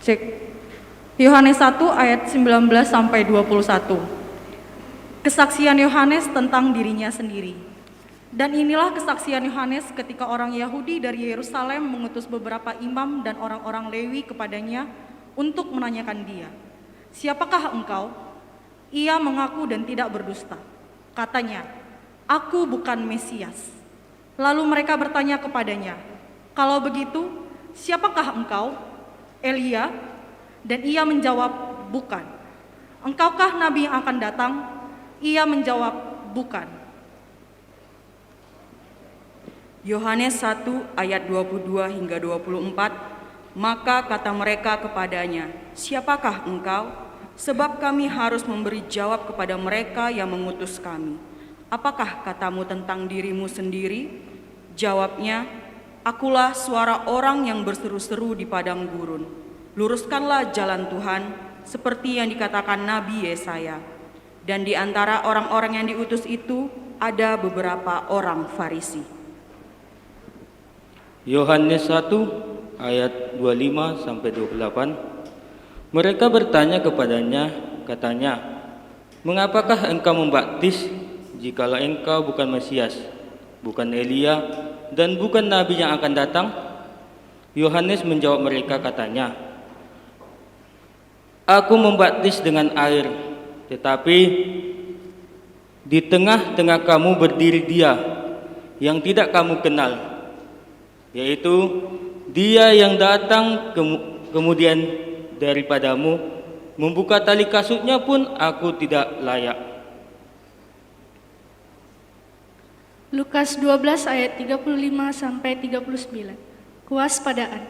Cek. Yohanes 1 ayat 19 sampai 21. Kesaksian Yohanes tentang dirinya sendiri. Dan inilah kesaksian Yohanes ketika orang Yahudi dari Yerusalem mengutus beberapa imam dan orang-orang Lewi kepadanya untuk menanyakan dia, "Siapakah engkau?" Ia mengaku dan tidak berdusta. Katanya, "Aku bukan Mesias." Lalu mereka bertanya kepadanya, "Kalau begitu, siapakah engkau?" "Elia." Dan ia menjawab, "Bukan." "Engkaukah nabi yang akan datang?" Ia menjawab, "Bukan." Yohanes 1 ayat 22 hingga 24. Maka kata mereka kepadanya, "Siapakah engkau?" Sebab kami harus memberi jawab kepada mereka yang mengutus kami. "Apakah katamu tentang dirimu sendiri?" Jawabnya, "Akulah suara orang yang berseru-seru di padang gurun. Luruskanlah jalan Tuhan, seperti yang dikatakan Nabi Yesaya." Dan di antara orang-orang yang diutus itu ada beberapa orang Farisi. Yohanes 1 ayat 25 sampai 28. Mereka bertanya kepadanya, katanya, "Mengapakah engkau membaptis jikalau engkau bukan Mesias, bukan Elia, dan bukan nabi yang akan datang?" Yohanes menjawab mereka, katanya, "Aku membaptis dengan air, tetapi di tengah-tengah kamu berdiri Dia yang tidak kamu kenal, yaitu Dia yang datang kemudian daripadamu, membuka tali kasutnya pun aku tidak layak." Lukas 12 ayat 35 sampai 39. Kewaspadaan.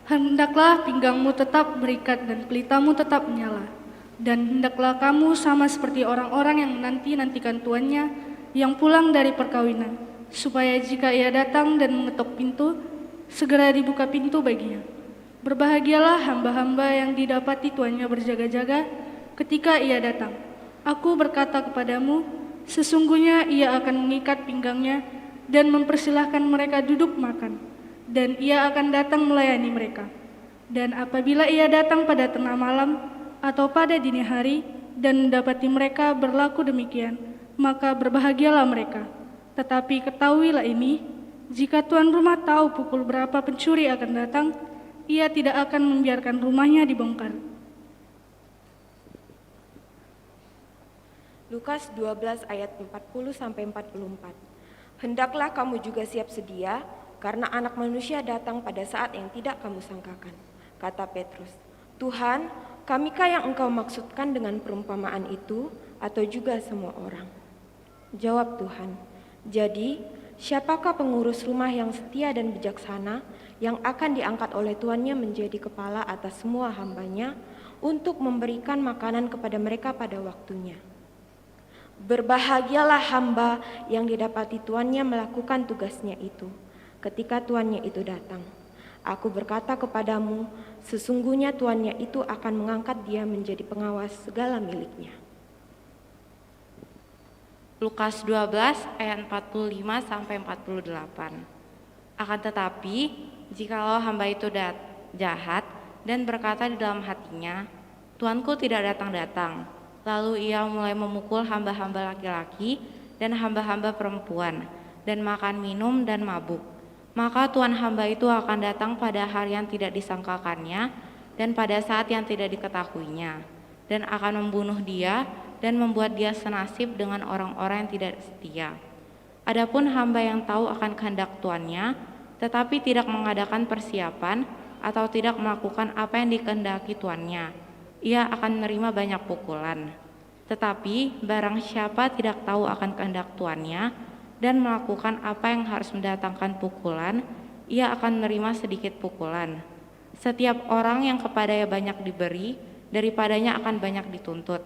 Hendaklah pinggangmu tetap berikat dan pelitamu tetap menyala. Dan hendaklah kamu sama seperti orang-orang yang menanti-nantikan tuannya yang pulang dari perkawinan, supaya jika ia datang dan mengetuk pintu, segera dibuka pintu baginya. Berbahagialah hamba-hamba yang didapati tuannya berjaga-jaga ketika ia datang. Aku berkata kepadamu, sesungguhnya ia akan mengikat pinggangnya dan mempersilahkan mereka duduk makan. Dan ia akan datang melayani mereka. Dan apabila ia datang pada tengah malam atau pada dini hari dan mendapati mereka berlaku demikian, maka berbahagialah mereka. Tetapi ketahuilah ini, jika tuan rumah tahu pukul berapa pencuri akan datang, ia tidak akan membiarkan rumahnya dibongkar. Lukas 12 ayat 40 sampai 44. Hendaklah kamu juga siap sedia, karena Anak Manusia datang pada saat yang tidak kamu sangkakan. Kata Petrus, "Tuhan, kamikah yang engkau maksudkan dengan perumpamaan itu, atau juga semua orang?" Jawab Tuhan, "Jadi, siapakah pengurus rumah yang setia dan bijaksana, yang akan diangkat oleh tuannya menjadi kepala atas semua hambanya, untuk memberikan makanan kepada mereka pada waktunya? Berbahagialah hamba yang didapati tuannya melakukan tugasnya itu, ketika tuannya itu datang. Aku berkata kepadamu, sesungguhnya tuannya itu akan mengangkat dia menjadi pengawas segala miliknya." Lukas 12 ayat 45 sampai 48. Akan tetapi, jikalau hamba itu jahat dan berkata di dalam hatinya, "Tuanku tidak datang-datang," lalu ia mulai memukul hamba-hamba laki-laki dan hamba-hamba perempuan, dan makan minum dan mabuk, maka tuan hamba itu akan datang pada hari yang tidak disangkakannya dan pada saat yang tidak diketahuinya, dan akan membunuh dia dan membuat dia senasib dengan orang-orang yang tidak setia. Adapun hamba yang tahu akan kehendak tuannya, tetapi tidak mengadakan persiapan atau tidak melakukan apa yang dikehendaki tuannya, ia akan menerima banyak pukulan. Tetapi barang siapa tidak tahu akan kehendak tuannya dan melakukan apa yang harus mendatangkan pukulan, ia akan menerima sedikit pukulan. Setiap orang yang kepadanya banyak diberi, daripadanya akan banyak dituntut.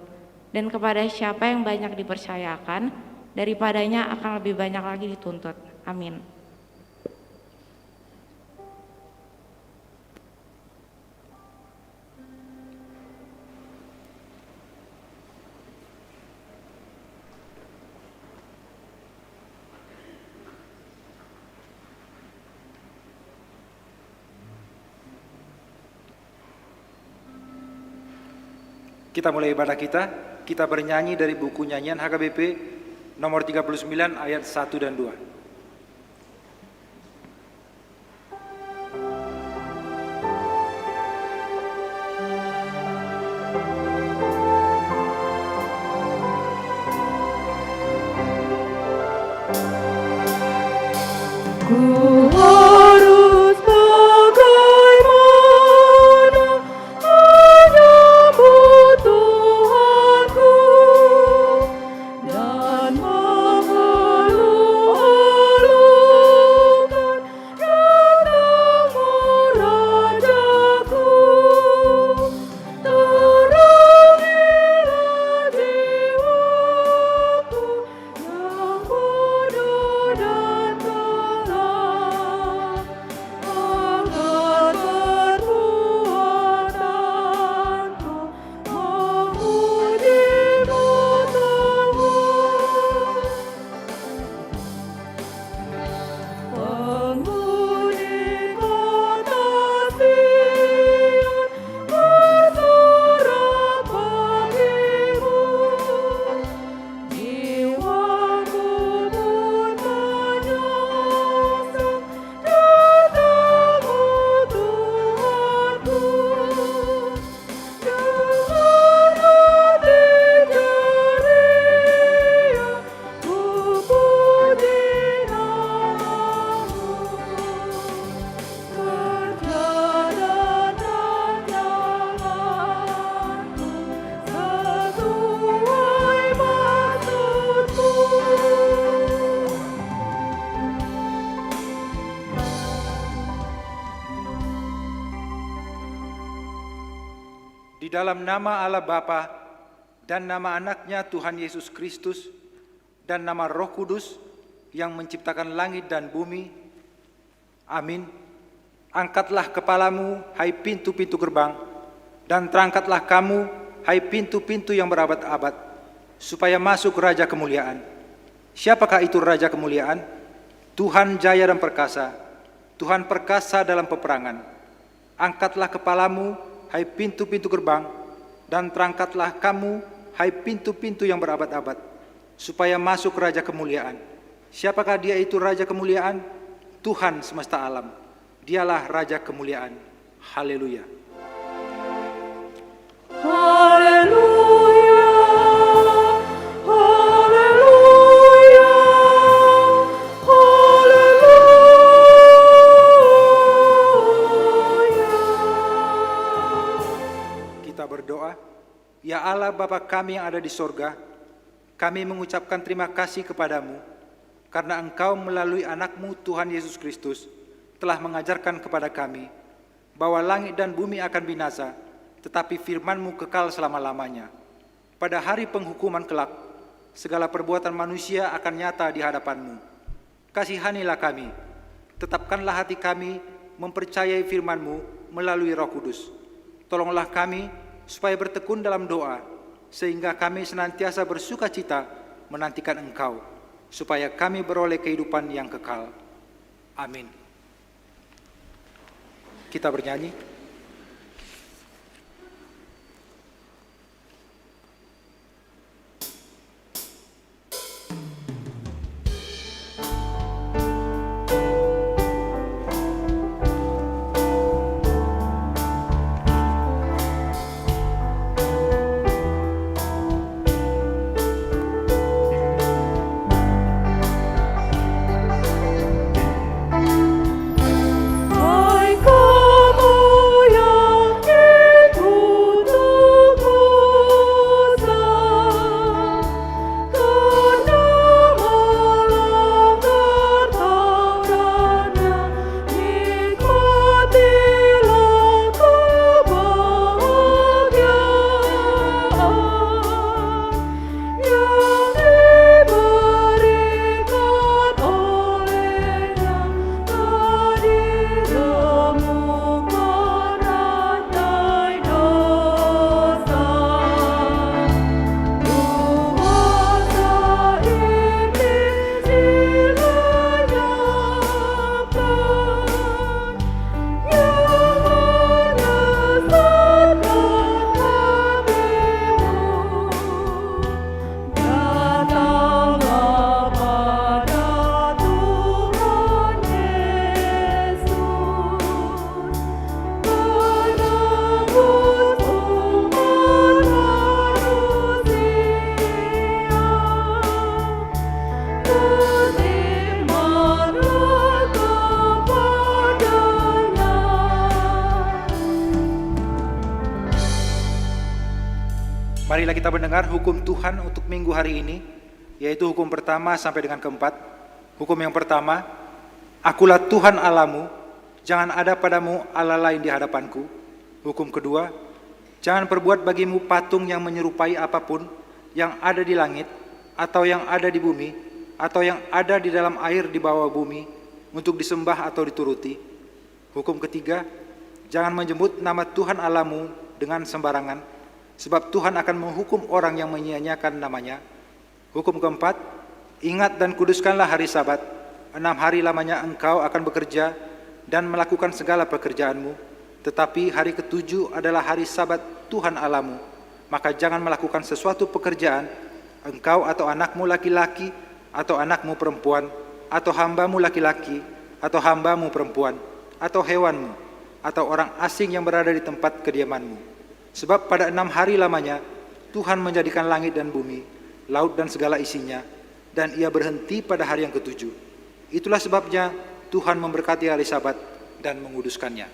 Dan kepada siapa yang banyak dipercayakan, daripadanya akan lebih banyak lagi dituntut. Amin. Kita mulai ibadah kita bernyanyi dari buku nyanyian HKBP nomor 39 ayat 1 dan 2. Harus bagaimana menyambut Tuhanku dan mengeluh-eluhkan datangmu Rajaku. Terangilah jiwaku yang bodoh dan gelap, agar perbuatanku memuji-Mu Tuhan. Penghuni kota Sion bersorak panggil-Mu, jiwaku pun menyongsong datangmu Tuhanku. Dengan hati ceria ku puji nama-Mu, perjalanan jalanku sesuai maksud-Mu. Di dalam nama Allah Bapa dan nama anaknya Tuhan Yesus Kristus dan nama Roh Kudus yang menciptakan langit dan bumi. Amin. Angkatlah kepalamu, hai pintu-pintu gerbang, dan terangkatlah kamu, hai pintu-pintu yang berabad-abad, supaya masuk Raja Kemuliaan. Siapakah itu Raja Kemuliaan? Tuhan jaya dan perkasa, Tuhan perkasa dalam peperangan. Angkatlah kepalamu, hai pintu-pintu gerbang, dan terangkatlah kamu, hai pintu-pintu yang berabad-abad, supaya masuk Raja Kemuliaan. Siapakah dia itu Raja Kemuliaan? Tuhan semesta alam. Dialah Raja Kemuliaan. Haleluya. Haleluya, haleluya, haleluya. Kita berdoa. Ya Allah Bapa kami yang ada di sorga, kami mengucapkan terima kasih kepadamu karena Engkau melalui anak-Mu Tuhan Yesus Kristus telah mengajarkan kepada kami bahwa langit dan bumi akan binasa, tetapi firman-Mu kekal selama-lamanya. Pada hari penghukuman kelak, segala perbuatan manusia akan nyata di hadapan-Mu. Kasihanilah kami, tetapkanlah hati kami mempercayai firman-Mu melalui Roh Kudus. Tolonglah kami supaya bertekun dalam doa, sehingga kami senantiasa bersuka cita menantikan Engkau, supaya kami beroleh kehidupan yang kekal. Amin. Kita bernyanyi. Hai kamu Marilah kita mendengar hukum Tuhan untuk minggu hari ini, yaitu hukum pertama sampai dengan keempat. Hukum yang pertama, akulah Tuhan Allahmu, jangan ada padamu Allah lain di hadapanku. Hukum kedua, jangan perbuat bagimu patung yang menyerupai apapun yang ada di langit, atau yang ada di bumi, atau yang ada di dalam air di bawah bumi, untuk disembah atau dituruti. Hukum ketiga, jangan menyebut nama Tuhan Allahmu dengan sembarangan, sebab Tuhan akan menghukum orang yang menyia-nyiakan namanya. Hukum keempat, ingat dan kuduskanlah hari Sabat. 6 hari lamanya engkau akan bekerja dan melakukan segala pekerjaanmu, tetapi hari ketujuh adalah hari Sabat Tuhan Allahmu. Maka jangan melakukan sesuatu pekerjaan, engkau atau anakmu laki-laki, atau anakmu perempuan, atau hambamu laki-laki, atau hambamu perempuan, atau hewanmu, atau orang asing yang berada di tempat kediamanmu. Sebab pada 6 hari lamanya Tuhan menjadikan langit dan bumi, laut dan segala isinya, dan ia berhenti pada hari yang ketujuh. Itulah sebabnya Tuhan memberkati hari Sabat dan menguduskannya.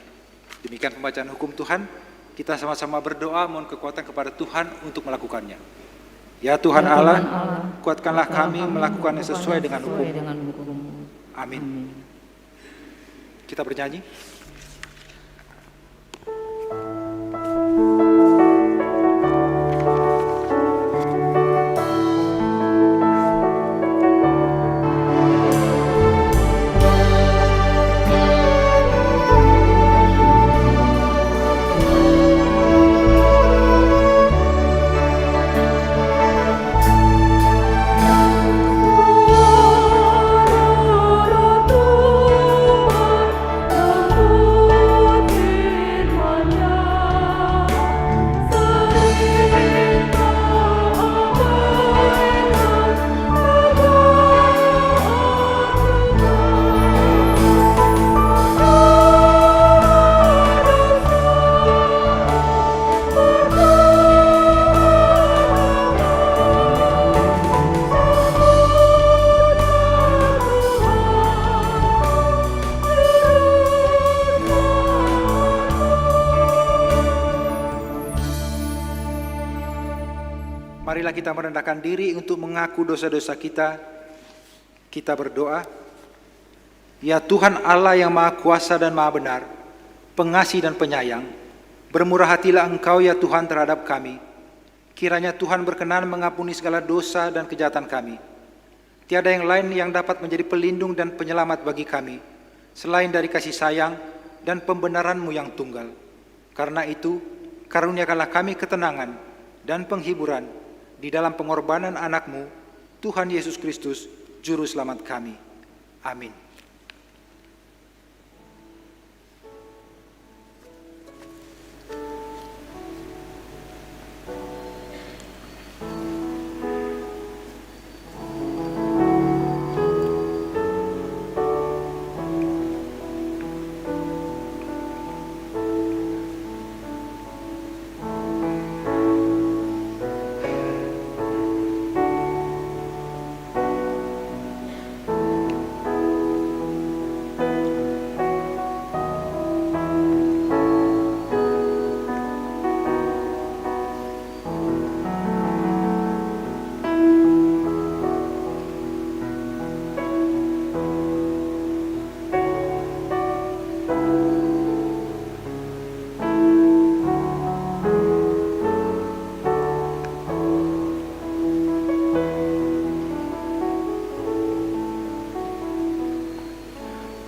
Demikian pembacaan hukum Tuhan. Kita sama-sama berdoa mohon kekuatan kepada Tuhan untuk melakukannya. Ya Tuhan Allah, kuatkanlah kami melakukannya sesuai dengan hukum. Amin. Kita bernyanyi. Marilah kita merendahkan diri untuk mengaku dosa-dosa kita. Kita berdoa. Ya Tuhan Allah yang Maha Kuasa dan Maha Benar, pengasih dan penyayang, bermurah hatilah Engkau ya Tuhan terhadap kami. Kiranya Tuhan berkenan mengampuni segala dosa dan kejahatan kami. Tiada yang lain yang dapat menjadi pelindung dan penyelamat bagi kami, selain dari kasih sayang dan pembenaran-Mu yang tunggal. Karena itu, karuniakanlah kami ketenangan dan penghiburan di dalam pengorbanan anak-Mu, Tuhan Yesus Kristus, Juru Selamat kami. Amin.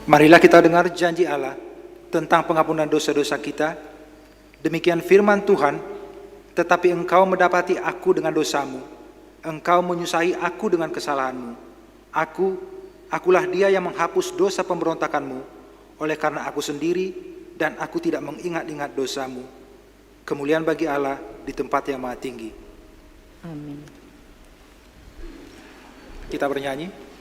Marilah kita dengar janji Allah tentang pengampunan dosa-dosa kita. Demikian firman Tuhan, tetapi engkau mendapati aku dengan dosamu, engkau menyusahi aku dengan kesalahanmu. Akulah dia yang menghapus dosa pemberontakanmu, oleh karena aku sendiri dan aku tidak mengingat-ingat dosamu. Kemuliaan bagi Allah di tempat yang maha tinggi. Amin. Kita bernyanyi.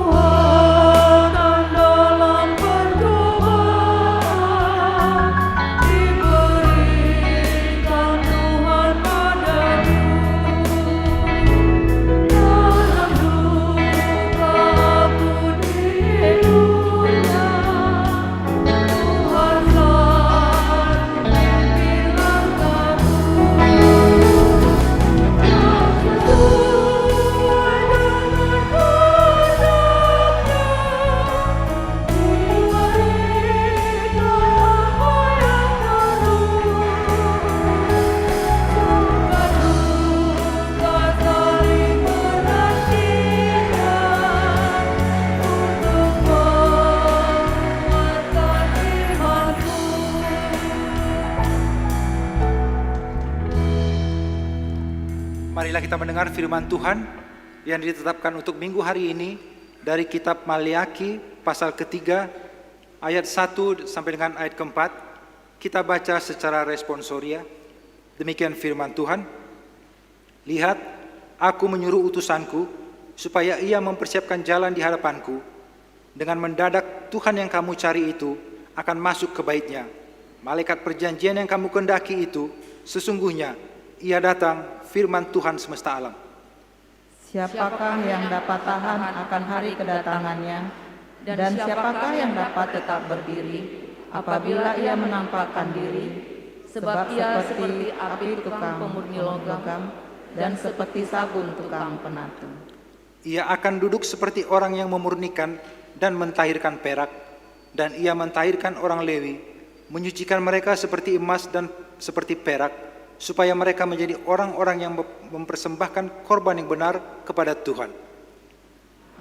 Kekuatan dalam percobaan Marilah kita mendengar firman Tuhan yang ditetapkan untuk minggu hari ini dari kitab Maliaki pasal ketiga ayat 1 sampai dengan ayat keempat. Kita baca secara responsoria. Demikian firman Tuhan. Lihat, aku menyuruh utusanku supaya ia mempersiapkan jalan di hadapanku. Dengan mendadak Tuhan yang kamu cari itu akan masuk ke baitnya. Malaikat perjanjian yang kamu kendaki itu sesungguhnya ia datang, firman Tuhan semesta alam. Siapakah yang dapat tahan akan hari kedatangannya, dan siapakah yang dapat tetap berdiri apabila ia menampakkan diri? Sebab ia seperti api tukang pemurni logam dan seperti sabun tukang penatu. Ia akan duduk seperti orang yang memurnikan dan mentahirkan perak, dan ia mentahirkan orang Lewi, menyucikan mereka seperti emas dan seperti perak, supaya mereka menjadi orang-orang yang mempersembahkan korban yang benar kepada Tuhan.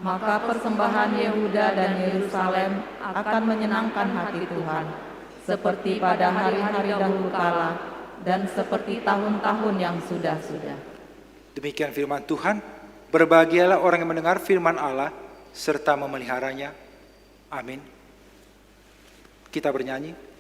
Maka persembahan Yehuda dan Yerusalem akan menyenangkan hati Tuhan, seperti pada hari-hari dahulu kala dan seperti tahun-tahun yang sudah-sudah. Demikian firman Tuhan. Berbahagialah orang yang mendengar firman Allah serta memeliharanya. Amin. Kita bernyanyi.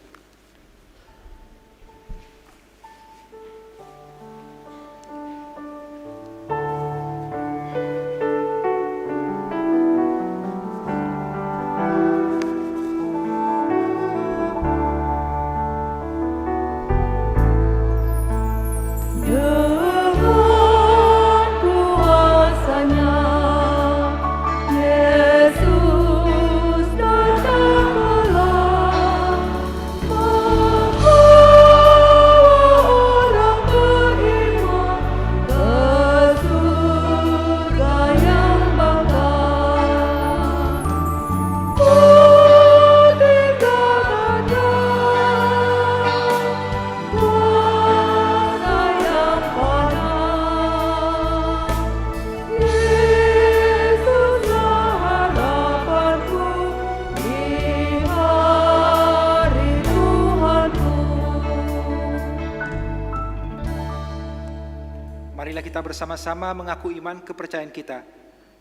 Marilah kita bersama-sama mengaku iman kepercayaan kita.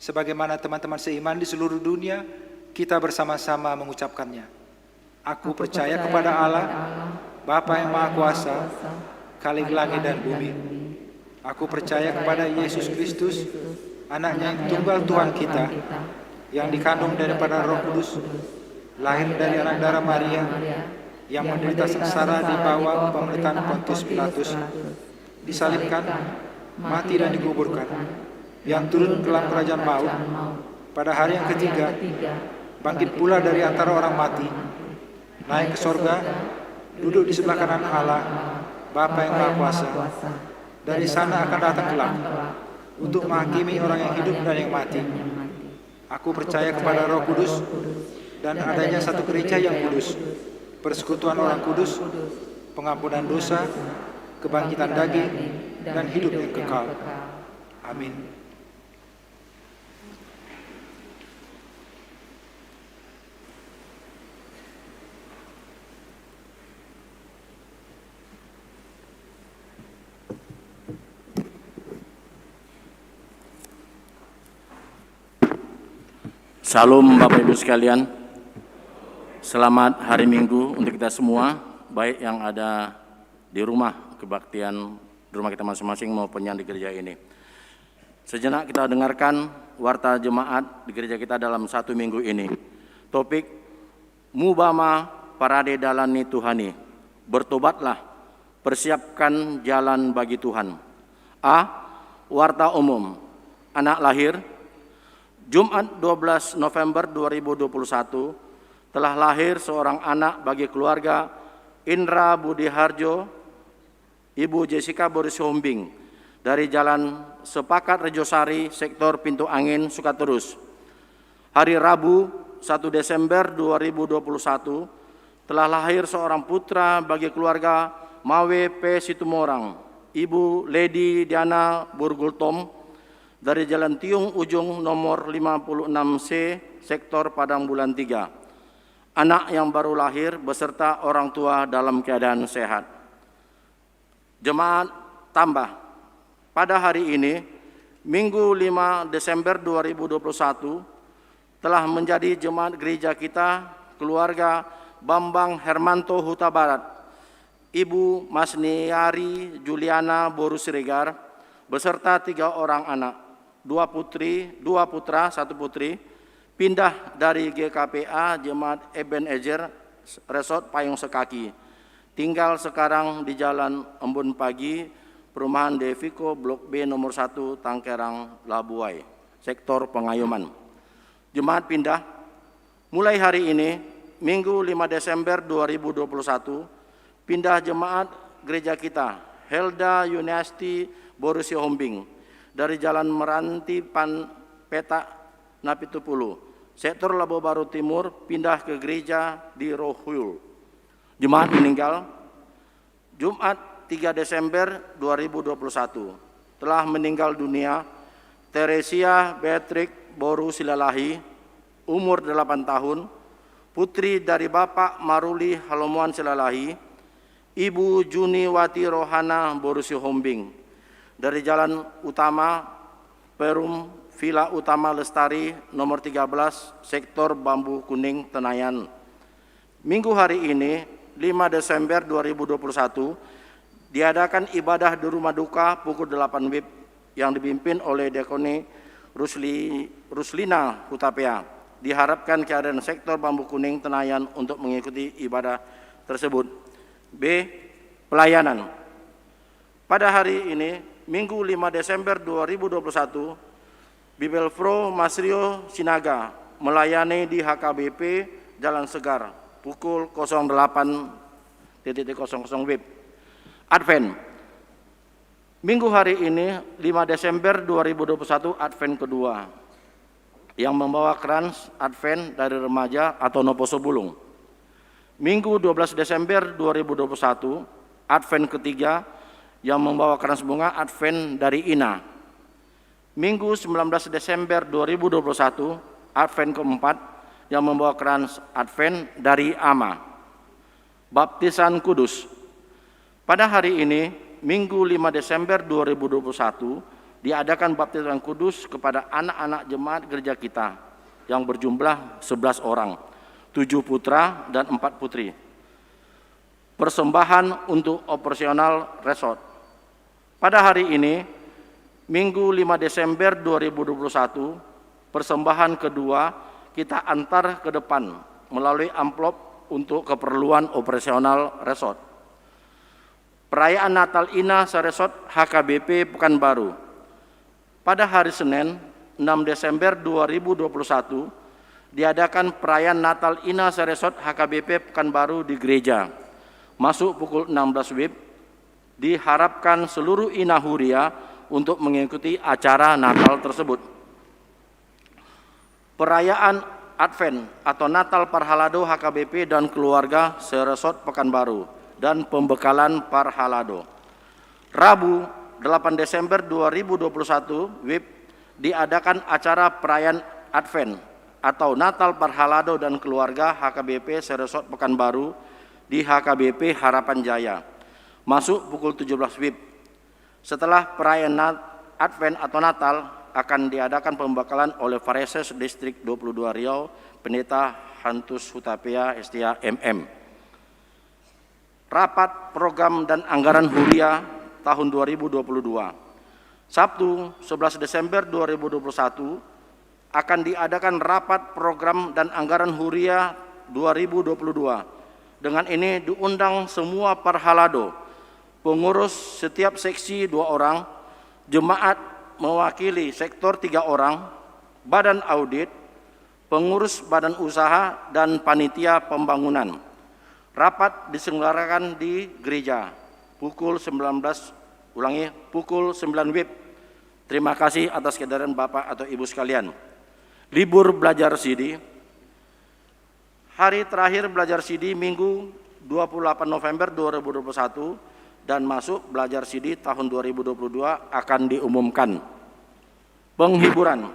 Sebagaimana teman-teman seiman di seluruh dunia, kita bersama-sama mengucapkannya. Aku percaya kepada Allah, Bapa yang Maha Kuasa, Khalik langit dan bumi. Aku percaya kepada Yesus Kristus, Anaknya yang tunggal Tuhan kita, yang dikandung daripada Roh Kudus, lahir dari anak darah Maria, yang menderita sengsara di bawah pemerintahan Pontius Pilatus, disalibkan, mati dan dikuburkan, yang turun ke dalam kerajaan maut, pada hari yang ketiga, bangkit pula dari antara orang mati, naik ke sorga, duduk di sebelah kanan Allah, Bapa yang Maha Kuasa. Dari sana akan datang kelak, untuk menghakimi orang yang hidup dan yang mati. Aku percaya kepada Roh Kudus, dan adanya satu gereja yang kudus, persekutuan orang kudus, pengampunan dosa, kebangkitan daging, dan hidup yang kekal. Amin. Salam Bapak Ibu sekalian. Selamat hari Minggu untuk kita semua, baik yang ada di rumah kebaktian di rumah kita masing-masing maupun yang di gereja ini. Sejenak kita dengarkan warta jemaat di gereja kita dalam satu minggu ini. Topik Mubama Parade Dalani Tuhani. Bertobatlah, persiapkan jalan bagi Tuhan. A. Warta umum. Anak lahir Jumat 12 November 2021 telah lahir seorang anak bagi keluarga Indra Budi Harjo, Ibu Jessica Boris Hombing dari Jalan Sepakat Rejosari, Sektor Pintu Angin, Sukaterus. Hari Rabu 1 Desember 2021 telah lahir seorang putra bagi keluarga Mawe P. Situmorang, Ibu Lady Diana Burgultom dari Jalan Tiung Ujung nomor 56C, Sektor Padang Bulan 3. Anak yang baru lahir beserta orang tua dalam keadaan sehat. Jemaat tambah, pada hari ini, Minggu 5 Desember 2021, telah menjadi jemaat gereja kita keluarga Bambang Hermanto Huta Barat, Ibu Masniari Juliana Boru Siregar, beserta 3 orang anak, 2 putra, 1 putri, pindah dari GKPA Jemaat Ebenezer Resort Payung Sekaki. Tinggal sekarang di Jalan Embun Pagi, Perumahan Deviko, Blok B nomor 1, Tangkerang, Labuai, sektor Pengayuman. Jemaat pindah mulai hari ini, Minggu 5 Desember 2021, pindah jemaat gereja kita, Helda Yuniasti Borusi Hombing, dari Jalan Meranti Petak Napitupulu, sektor Labo Baru Timur, pindah ke gereja di Rohul. Jemaat meninggal Jumat 3 Desember 2021, telah meninggal dunia Teresia Beatrix Boru Silalahi, umur 8 tahun, putri dari Bapak Maruli Halomuan Silalahi, Ibu Juniwati Rohana Borusi Hombing, dari Jalan Utama Perum Villa Utama Lestari nomor 13, sektor Bambu Kuning, Tenayan. Minggu hari ini, 5 Desember 2021, diadakan ibadah di rumah duka pukul 8 WIB yang dipimpin oleh Dekoni Ruslina Hutapea. Diharapkan kehadiran sektor Bambu Kuning Tenayan untuk mengikuti ibadah tersebut. B. Pelayanan. Pada hari ini, Minggu 5 Desember 2021, Bibelfro Masrio Sinaga melayani di HKBP Jalan Segar pukul 08.00 WIB. Advent. Minggu hari ini, 5 Desember 2021, Advent kedua, yang membawa krans Advent dari remaja atau Noposo Bulung. Minggu 12 Desember 2021, Advent ketiga, yang membawa krans bunga Advent dari Ina. Minggu 19 Desember 2021, Advent keempat, yang membawa krans Advent dari Ama. Baptisan Kudus. Pada hari ini, Minggu 5 Desember 2021, diadakan baptisan kudus kepada anak-anak jemaat gereja kita yang berjumlah 11 orang, 7 putra dan 4 putri. Persembahan untuk operasional resort. Pada hari ini, Minggu 5 Desember 2021, persembahan kedua kita antar ke depan melalui amplop untuk keperluan operasional resort. Perayaan Natal Ina Saresort HKBP Pekanbaru. Pada hari Senin, 6 Desember 2021, diadakan perayaan Natal Ina Saresort HKBP Pekanbaru di gereja. Masuk pukul 16 WIB, diharapkan seluruh Ina Huria untuk mengikuti acara Natal tersebut. Perayaan Advent atau Natal Parhalado HKBP dan keluarga Saresort Pekanbaru dan pembekalan Parhalado. Rabu 8 Desember 2021, WIB, diadakan acara perayaan Advent atau Natal Parhalado dan keluarga HKBP Saresort Pekanbaru di HKBP Harapan Jaya. Masuk pukul 17 WIB. Setelah perayaan Advent atau Natal akan diadakan pembekalan oleh Vareses Distrik 22 Riau, Pendeta Hantus Hutapea Estia MM. Rapat Program dan Anggaran Huria tahun 2022. Sabtu 11 Desember 2021 akan diadakan rapat program dan anggaran Huria 2022. Dengan ini diundang semua parhalado, pengurus setiap seksi 2 orang, jemaat mewakili sektor 3 orang, badan audit, pengurus badan usaha dan panitia pembangunan. Rapat diselenggarakan di gereja pukul 9 WIB. Terima kasih atas kehadiran Bapak atau Ibu sekalian. Libur belajar CD. Hari terakhir belajar CD Minggu 28 November 2021 dan masuk belajar CD tahun 2022 akan diumumkan. Penghiburan.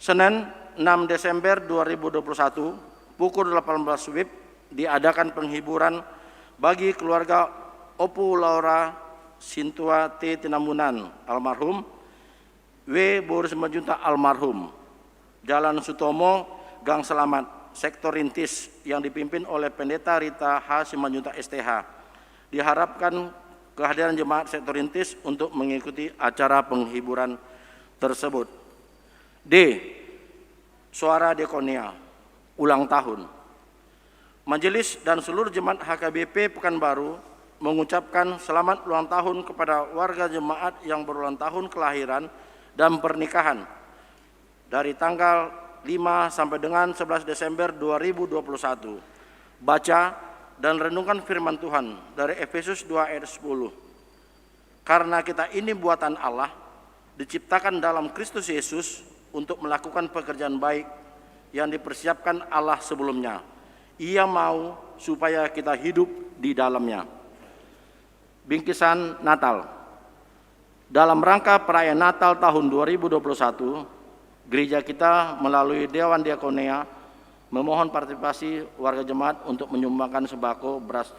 Senin 6 Desember 2021 pukul 18 WIB diadakan penghiburan bagi keluarga Opu Laura Sintua T. Tinambunan almarhum, W. Boris Majunta almarhum. Jalan Sutomo, Gang Selamat, Sektor Rintis yang dipimpin oleh Pendeta Rita H. Simanjuntak STH. Diharapkan kehadiran jemaat Sektor Rintis untuk mengikuti acara penghiburan tersebut. D. Suara Diakonia, ulang tahun. Majelis dan seluruh jemaat HKBP Pekanbaru mengucapkan selamat ulang tahun kepada warga jemaat yang berulang tahun kelahiran dan pernikahan dari tanggal 5 sampai dengan 11 Desember 2021. Baca dan renungkan firman Tuhan dari Efesus 2 ayat 10. Karena kita ini buatan Allah, diciptakan dalam Kristus Yesus untuk melakukan pekerjaan baik yang dipersiapkan Allah sebelumnya. Ia mau supaya kita hidup di dalamnya. Bingkisan Natal. Dalam rangka perayaan Natal tahun 2021, gereja kita melalui Dewan Diakonia memohon partisipasi warga jemaat untuk menyumbangkan sembako, beras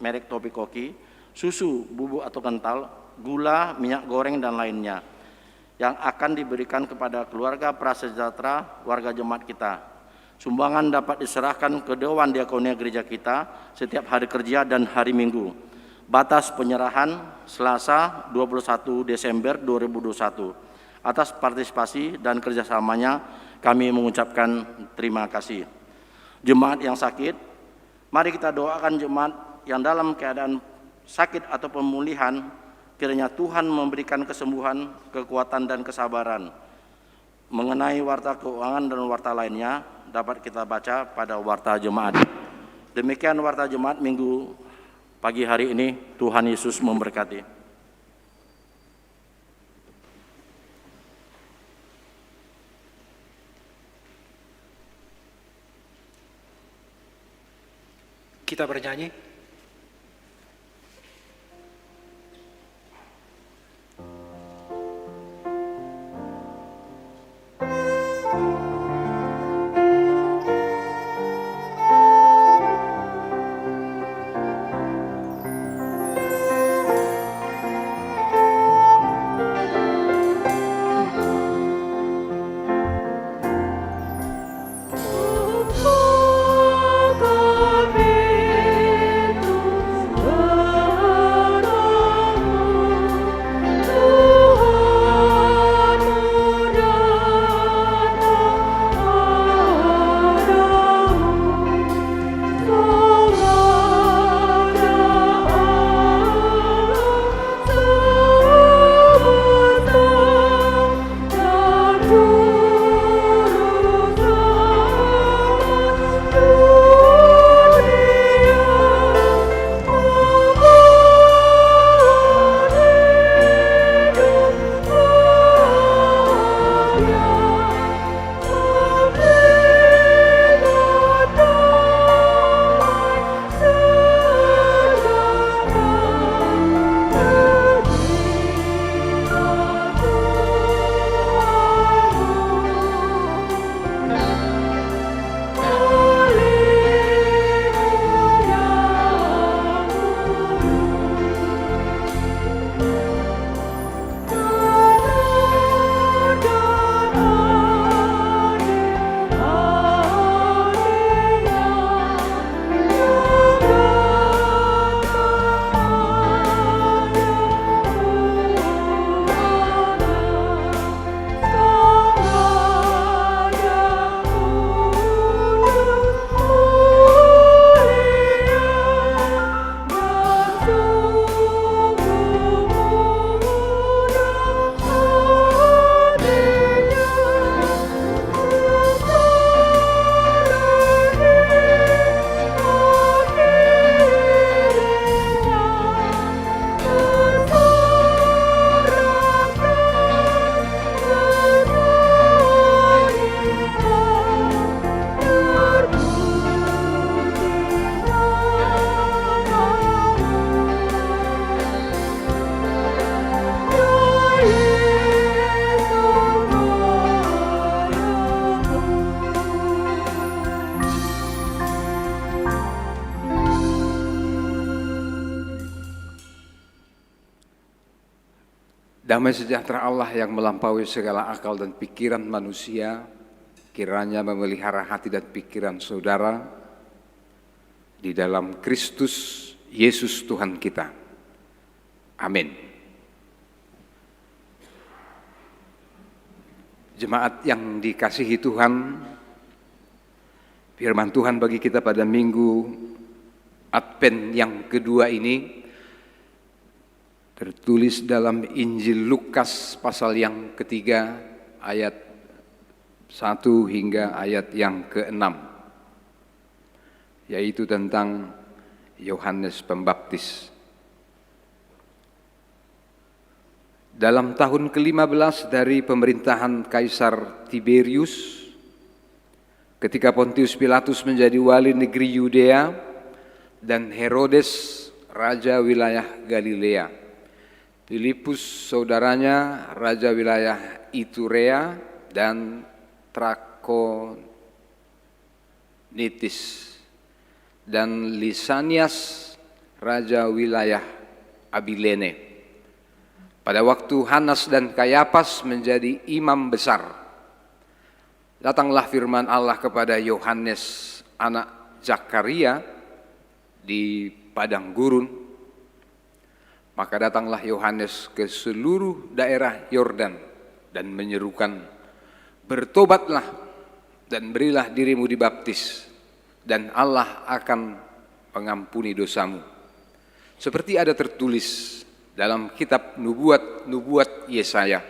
merek Topi Koki, susu, bubuk atau kental, gula, minyak goreng, dan lainnya yang akan diberikan kepada keluarga prasejahtera warga jemaat kita. Sumbangan dapat diserahkan ke Dewan Diakonia gereja kita setiap hari kerja dan hari Minggu. Batas penyerahan Selasa 21 Desember 2021. Atas partisipasi dan kerjasamanya kami mengucapkan terima kasih. Jemaat yang sakit, mari kita doakan jemaat yang dalam keadaan sakit atau pemulihan, kiranya Tuhan memberikan kesembuhan, kekuatan, dan kesabaran. Mengenai warta keuangan dan warta lainnya dapat kita baca pada warta jemaat. Demikian warta jemaat Minggu pagi hari ini. Tuhan Yesus memberkati. Kita bernyanyi. Damai sejahtera Allah yang melampaui segala akal dan pikiran manusia, kiranya memelihara hati dan pikiran saudara di dalam Kristus Yesus Tuhan kita. Amin. Jemaat yang dikasihi Tuhan, firman Tuhan bagi kita pada minggu Advent yang kedua ini tertulis dalam Injil Lukas pasal yang ketiga ayat 1 hingga ayat yang ke-6, yaitu tentang Yohanes Pembaptis. Dalam tahun ke-15 dari pemerintahan Kaisar Tiberius, ketika Pontius Pilatus menjadi wali negeri Yudea dan Herodes raja wilayah Galilea, Filipus saudaranya raja wilayah Iturea dan Trakonitis, dan Lisanias raja wilayah Abilene. Pada waktu Hanas dan Kayapas menjadi imam besar, datanglah firman Allah kepada Yohanes anak Zakaria di padang gurun. Maka datanglah Yohanes ke seluruh daerah Yordan dan menyerukan, bertobatlah dan berilah dirimu dibaptis, dan Allah akan mengampuni dosamu. Seperti ada tertulis dalam kitab nubuat Yesaya,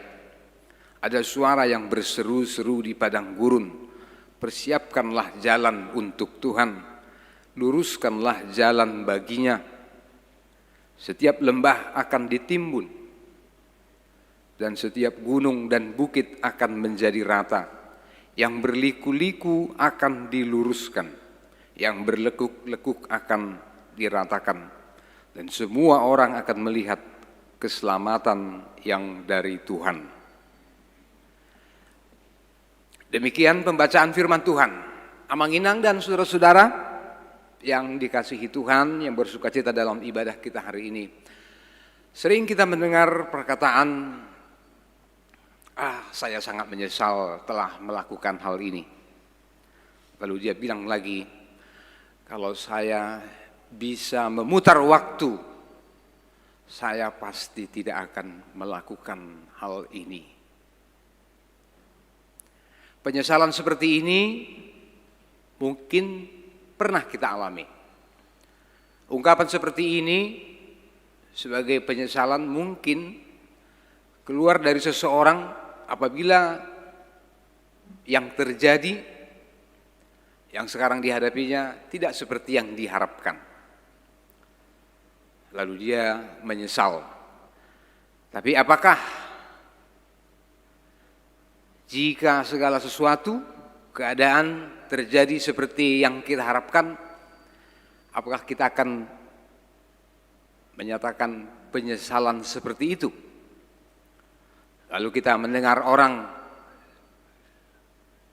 ada suara yang berseru-seru di padang gurun, persiapkanlah jalan untuk Tuhan, luruskanlah jalan baginya. Setiap lembah akan ditimbun, dan setiap gunung dan bukit akan menjadi rata. Yang berliku-liku akan diluruskan, yang berlekuk-lekuk akan diratakan, dan semua orang akan melihat keselamatan yang dari Tuhan. Demikian pembacaan firman Tuhan. Amanginang dan saudara-saudara yang dikasihi Tuhan, yang bersukacita dalam ibadah kita hari ini. Sering kita mendengar perkataan, saya sangat menyesal telah melakukan hal ini. Lalu dia bilang lagi, kalau saya bisa memutar waktu, saya pasti tidak akan melakukan hal ini. Penyesalan seperti ini mungkin pernah kita alami. Ungkapan seperti ini sebagai penyesalan mungkin keluar dari seseorang apabila yang terjadi, yang sekarang dihadapinya tidak seperti yang diharapkan. Lalu dia menyesal. Tapi apakah jika segala sesuatu, keadaan terjadi seperti yang kita harapkan, apakah kita akan menyatakan penyesalan seperti itu? Lalu kita mendengar orang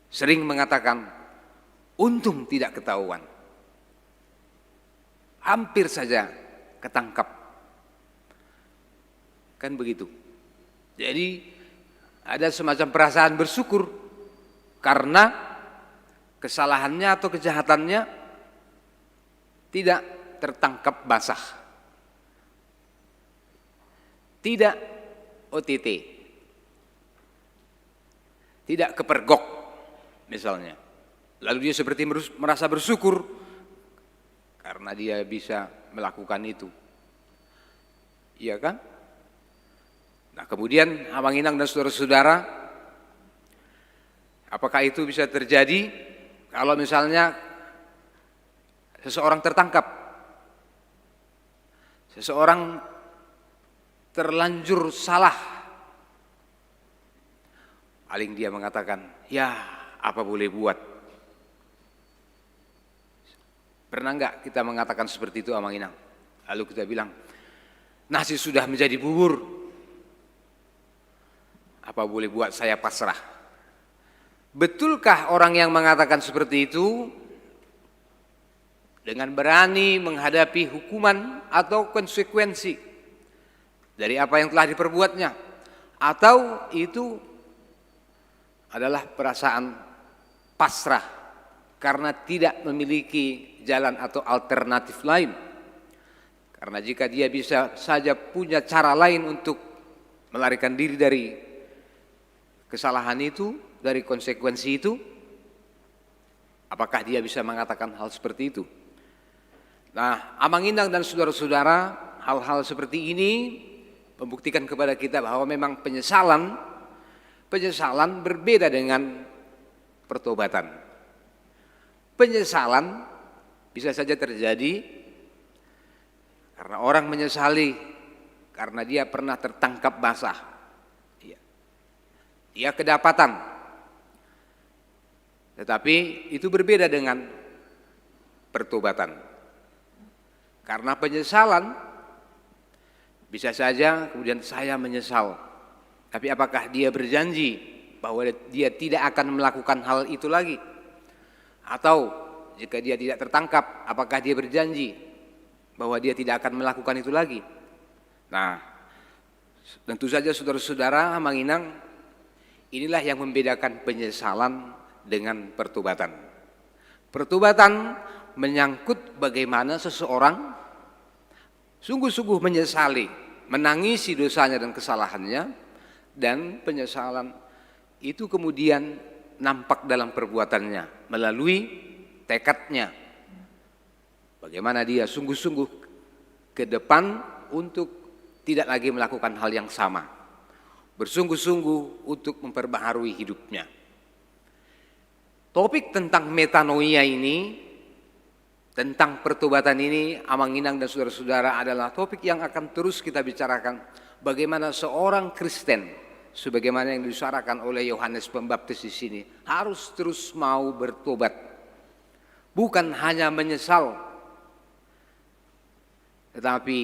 sering mengatakan, untung tidak ketahuan, hampir saja ketangkap. Kan begitu. Jadi ada semacam perasaan bersyukur karena kesalahannya atau kejahatannya tidak tertangkap basah, tidak OTT, tidak kepergok misalnya. Lalu dia seperti merasa bersyukur karena dia bisa melakukan itu. Iya kan? Nah kemudian Amanginang dan saudara-saudara, apakah itu bisa terjadi kalau misalnya seseorang tertangkap, seseorang terlanjur salah, paling dia mengatakan, ya apa boleh buat. Pernah enggak kita mengatakan seperti itu, Amanginang? Lalu kita bilang, nasi sudah menjadi bubur, apa boleh buat, saya pasrah. Betulkah orang yang mengatakan seperti itu dengan berani menghadapi hukuman atau konsekuensi dari apa yang telah diperbuatnya? Atau itu adalah perasaan pasrah karena tidak memiliki jalan atau alternatif lain. Karena jika dia bisa saja punya cara lain untuk melarikan diri dari kesalahan itu, dari konsekuensi itu, apakah dia bisa mengatakan hal seperti itu? Nah, Amang Indang dan saudara-saudara, hal-hal seperti ini membuktikan kepada kita bahwa memang penyesalan berbeda dengan pertobatan. Penyesalan bisa saja terjadi karena orang menyesali karena dia pernah tertangkap basah. Dia kedapatan. Tetapi itu berbeda dengan pertobatan. Karena penyesalan bisa saja kemudian saya menyesal. Tapi apakah dia berjanji bahwa dia tidak akan melakukan hal itu lagi? Atau jika dia tidak tertangkap, apakah dia berjanji bahwa dia tidak akan melakukan itu lagi? Nah, tentu saja saudara-saudara, Amang Indang, inilah yang membedakan penyesalan dengan pertobatan. Pertobatan menyangkut bagaimana seseorang sungguh-sungguh menyesali, menangisi dosanya dan kesalahannya, dan penyesalan itu kemudian nampak dalam perbuatannya melalui tekadnya. Bagaimana dia sungguh-sungguh ke depan untuk tidak lagi melakukan hal yang sama, bersungguh-sungguh untuk memperbaharui hidupnya. Topik tentang metanoia ini, tentang pertobatan ini, Amang Indang dan saudara-saudara, adalah topik yang akan terus kita bicarakan. Bagaimana seorang Kristen, sebagaimana yang disuarakan oleh Yohanes Pembaptis di sini, harus terus mau bertobat, bukan hanya menyesal, tetapi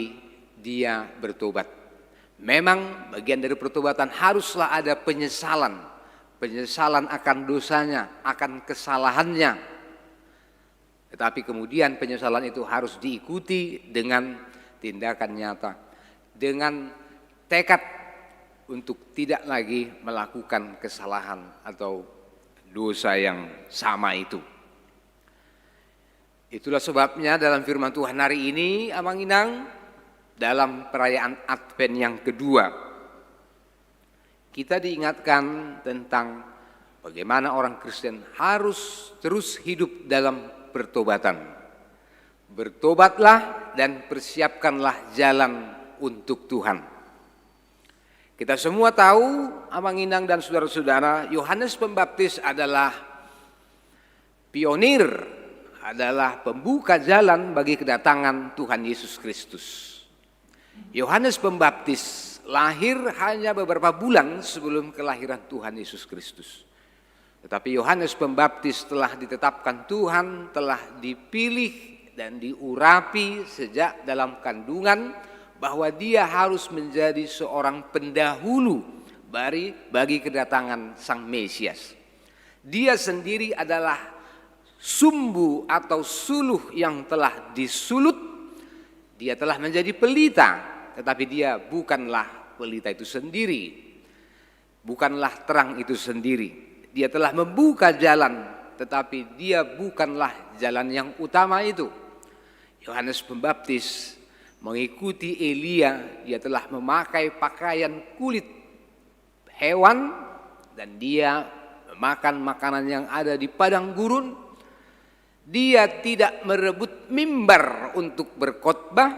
dia bertobat. Memang bagian dari pertobatan haruslah ada penyesalan, penyesalan akan dosanya, akan kesalahannya. Tetapi kemudian penyesalan itu harus diikuti dengan tindakan nyata, dengan tekad untuk tidak lagi melakukan kesalahan atau dosa yang sama itu. Itulah sebabnya dalam firman Tuhan hari ini, Amang Indang, dalam perayaan Advent yang kedua, kita diingatkan tentang bagaimana orang Kristen harus terus hidup dalam pertobatan. Bertobatlah dan persiapkanlah jalan untuk Tuhan. Kita semua tahu, Amang Indang dan saudara-saudara, Yohanes Pembaptis adalah pionir, adalah pembuka jalan bagi kedatangan Tuhan Yesus Kristus. Yohanes Pembaptis lahir hanya beberapa bulan sebelum kelahiran Tuhan Yesus Kristus. Tetapi Yohanes Pembaptis telah ditetapkan Tuhan, telah dipilih dan diurapi sejak dalam kandungan bahwa dia harus menjadi seorang pendahulu bagi kedatangan Sang Mesias. Dia sendiri adalah sumbu atau suluh yang telah disulut. Dia telah menjadi pelita, tetapi dia bukanlah pelita itu sendiri. Bukanlah terang itu sendiri. Dia telah membuka jalan, tetapi dia bukanlah jalan yang utama itu. Yohanes Pembaptis mengikuti Elia, dia telah memakai pakaian kulit hewan dan dia memakan makanan yang ada di padang gurun. Dia tidak merebut mimbar untuk berkhotbah,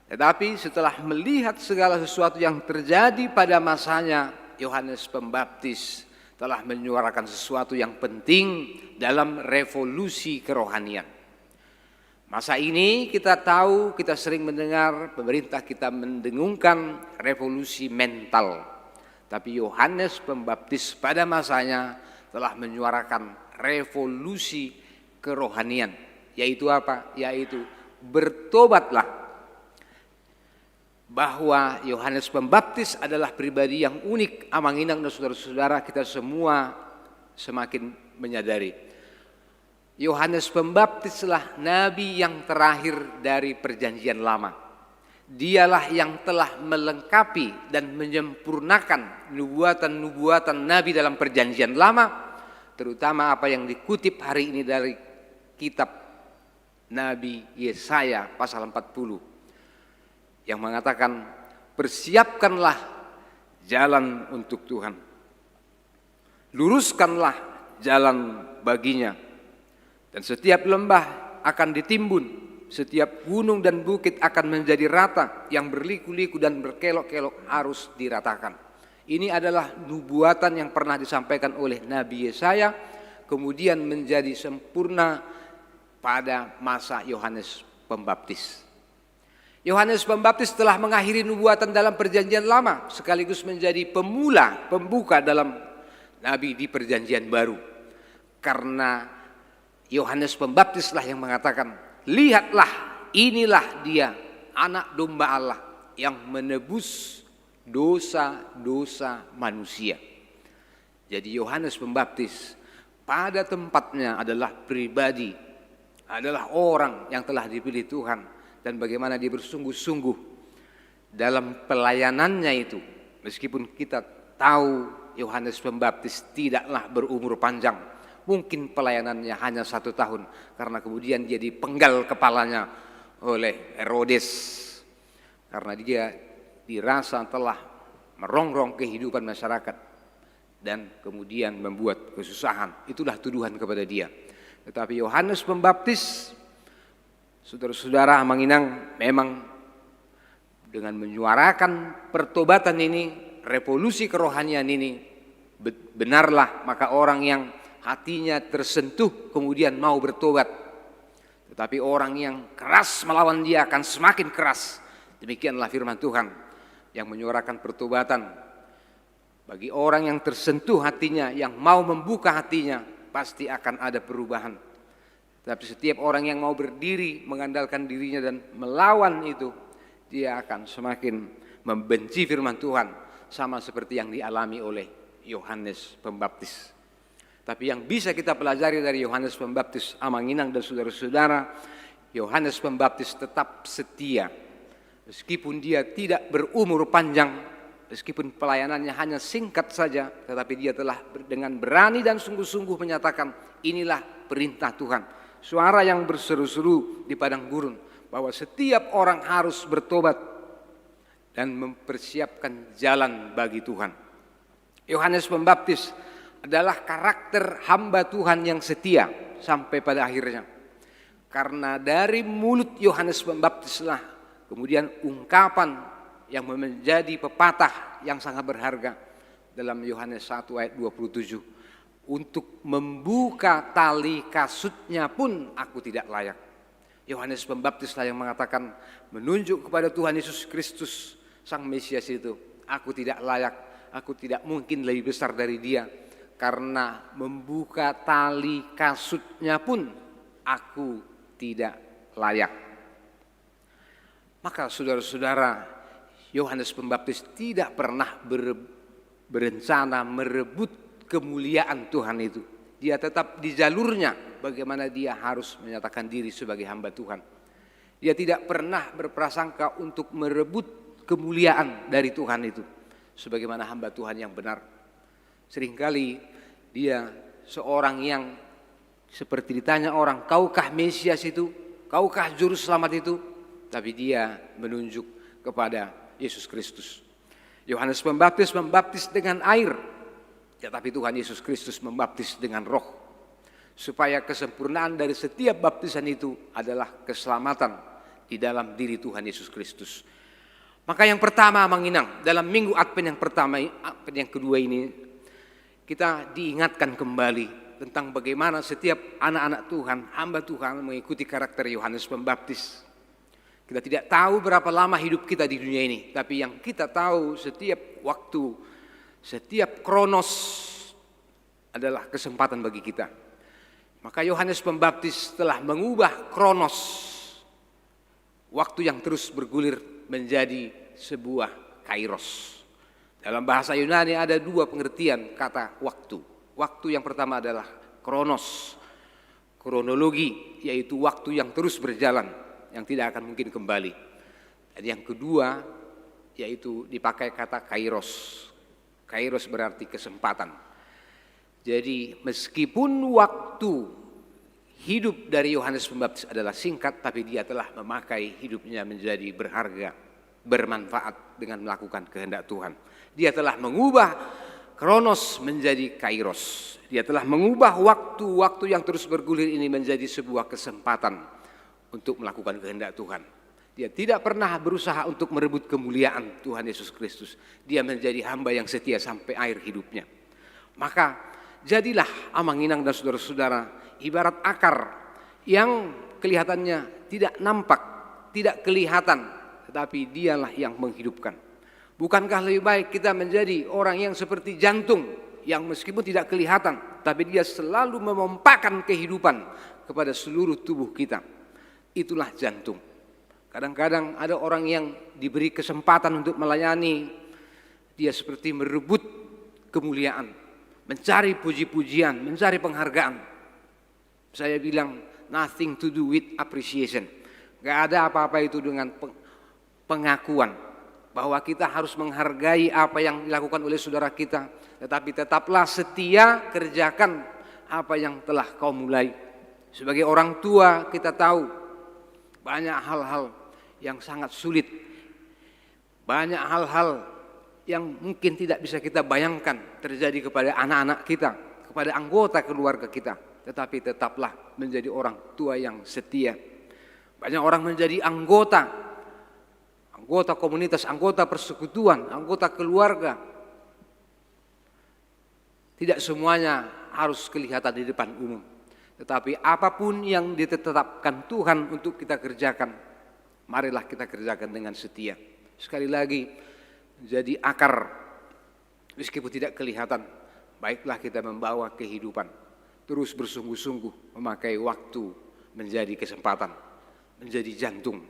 tetapi setelah melihat segala sesuatu yang terjadi pada masanya, Yohanes Pembaptis telah menyuarakan sesuatu yang penting dalam revolusi kerohanian. Masa ini kita tahu, kita sering mendengar pemerintah kita mendengungkan revolusi mental. Tapi Yohanes Pembaptis pada masanya telah menyuarakan revolusi kerohanian. Yaitu apa? Yaitu bertobatlah. Bahwa Yohanes Pembaptis adalah pribadi yang unik. Amang Indang dan saudara-saudara, kita semua semakin menyadari. Yohanes Pembaptislah nabi yang terakhir dari perjanjian lama. Dialah yang telah melengkapi dan menyempurnakan nubuatan-nubuatan Nabi dalam Perjanjian Lama, terutama apa yang dikutip hari ini dari kitab Nabi Yesaya pasal 40 yang mengatakan, persiapkanlah jalan untuk Tuhan, luruskanlah jalan baginya, dan setiap lembah akan ditimbun, setiap gunung dan bukit akan menjadi rata, yang berliku-liku dan berkelok-kelok harus diratakan. Ini adalah nubuatan yang pernah disampaikan oleh Nabi Yesaya, kemudian menjadi sempurna pada masa Yohanes Pembaptis. Yohanes Pembaptis telah mengakhiri nubuatan dalam Perjanjian Lama, sekaligus menjadi pembuka dalam Nabi di Perjanjian Baru. Karena Yohanes Pembaptislah yang mengatakan, lihatlah, inilah dia, anak domba Allah yang menebus dosa-dosa manusia. Jadi Yohanes Pembaptis pada tempatnya adalah pribadi, adalah orang yang telah dipilih Tuhan, dan bagaimana dia bersungguh-sungguh dalam pelayanannya itu. Meskipun kita tahu Yohanes Pembaptis tidaklah berumur panjang, mungkin pelayanannya hanya 1 tahun, karena kemudian dia dipenggal kepalanya oleh Herodes, karena dia dirasa telah merongrong kehidupan masyarakat dan kemudian membuat kesusahan. Itulah tuduhan kepada dia. Tetapi Yohanes Pembaptis, saudara-saudara Manginang, memang dengan menyuarakan pertobatan ini, revolusi kerohanian ini, benarlah maka orang yang hatinya tersentuh kemudian mau bertobat. Tetapi orang yang keras melawan dia akan semakin keras. Demikianlah firman Tuhan yang menyuarakan pertobatan. Bagi orang yang tersentuh hatinya, yang mau membuka hatinya, pasti akan ada perubahan. Tapi setiap orang yang mau berdiri, mengandalkan dirinya dan melawan itu, dia akan semakin membenci firman Tuhan, sama seperti yang dialami oleh Yohanes Pembaptis. Tapi yang bisa kita pelajari dari Yohanes Pembaptis, Amanginang dan saudara-saudara, Yohanes Pembaptis tetap setia. Meskipun dia tidak berumur panjang, meskipun pelayanannya hanya singkat saja, tetapi dia telah dengan berani dan sungguh-sungguh menyatakan, inilah perintah Tuhan. Suara yang berseru-seru di padang gurun, bahwa setiap orang harus bertobat dan mempersiapkan jalan bagi Tuhan. Yohanes Pembaptis adalah karakter hamba Tuhan yang setia sampai pada akhirnya. Karena dari mulut Yohanes Pembaptislah kemudian ungkapan yang menjadi pepatah yang sangat berharga dalam Yohanes 1 ayat 27. Untuk membuka tali kasutnya pun aku tidak layak. Yohanes Pembaptislah yang mengatakan, menunjuk kepada Tuhan Yesus Kristus Sang Mesias itu, aku tidak layak, aku tidak mungkin lebih besar dari dia, karena membuka tali kasutnya pun aku tidak layak. Maka saudara-saudara, Yohanes Pembaptis tidak pernah berencana merebut kemuliaan Tuhan itu. Dia tetap di jalurnya, bagaimana dia harus menyatakan diri sebagai hamba Tuhan. Dia tidak pernah berprasangka untuk merebut kemuliaan dari Tuhan itu, sebagaimana hamba Tuhan yang benar. Seringkali dia seorang yang seperti ditanya orang, kaukah Mesias itu? Kaukah Juru Selamat itu? Tapi dia menunjuk kepada Yesus Kristus. Yohanes Pembaptis membaptis dengan air, tetapi Tuhan Yesus Kristus membaptis dengan Roh, supaya kesempurnaan dari setiap baptisan itu adalah keselamatan di dalam diri Tuhan Yesus Kristus. Maka yang pertama Manginang, dalam minggu Advent yang pertama, Advent yang kedua ini, kita diingatkan kembali tentang bagaimana setiap anak-anak Tuhan, hamba Tuhan mengikuti karakter Yohanes Pembaptis. Kita tidak tahu berapa lama hidup kita di dunia ini, tapi yang kita tahu setiap waktu, setiap kronos adalah kesempatan bagi kita. Maka Yohanes Pembaptis telah mengubah kronos, waktu yang terus bergulir, menjadi sebuah kairos. Dalam bahasa Yunani ada 2 pengertian kata waktu. Waktu yang pertama adalah kronos, kronologi, yaitu waktu yang terus berjalan, yang tidak akan mungkin kembali. Dan yang kedua yaitu dipakai kata kairos. Kairos berarti kesempatan. Jadi meskipun waktu hidup dari Yohanes Pembaptis adalah singkat, tapi dia telah memakai hidupnya menjadi berharga, bermanfaat dengan melakukan kehendak Tuhan. Dia telah mengubah kronos menjadi kairos. Dia telah mengubah waktu-waktu yang terus bergulir ini menjadi sebuah kesempatan untuk melakukan kehendak Tuhan. Dia tidak pernah berusaha untuk merebut kemuliaan Tuhan Yesus Kristus. Dia menjadi hamba yang setia sampai akhir hidupnya. Maka jadilah Amanginang dan saudara-saudara ibarat akar yang kelihatannya tidak nampak, tidak kelihatan, tetapi dialah yang menghidupkan. Bukankah lebih baik kita menjadi orang yang seperti jantung yang meskipun tidak kelihatan, tapi dia selalu memompakan kehidupan kepada seluruh tubuh kita. Itulah jantung. Kadang-kadang ada orang yang diberi kesempatan untuk melayani, dia seperti merebut kemuliaan, mencari puji-pujian, mencari penghargaan. Saya bilang nothing to do with appreciation. Gak ada apa-apa itu dengan pengakuan bahwa kita harus menghargai apa yang dilakukan oleh saudara kita, tetapi tetaplah setia kerjakan apa yang telah kau mulai. Sebagai orang tua kita tahu banyak hal-hal yang sangat sulit, banyak hal-hal yang mungkin tidak bisa kita bayangkan terjadi kepada anak-anak kita, kepada anggota keluarga kita, tetapi tetaplah menjadi orang tua yang setia. Banyak orang menjadi anggota komunitas, anggota persekutuan, anggota keluarga. Tidak semuanya harus kelihatan di depan umum, tetapi apapun yang ditetapkan Tuhan untuk kita kerjakan, marilah kita kerjakan dengan setia. Sekali lagi, jadi akar meskipun tidak kelihatan, baiklah kita membawa kehidupan, terus bersungguh-sungguh memakai waktu menjadi kesempatan, menjadi jantung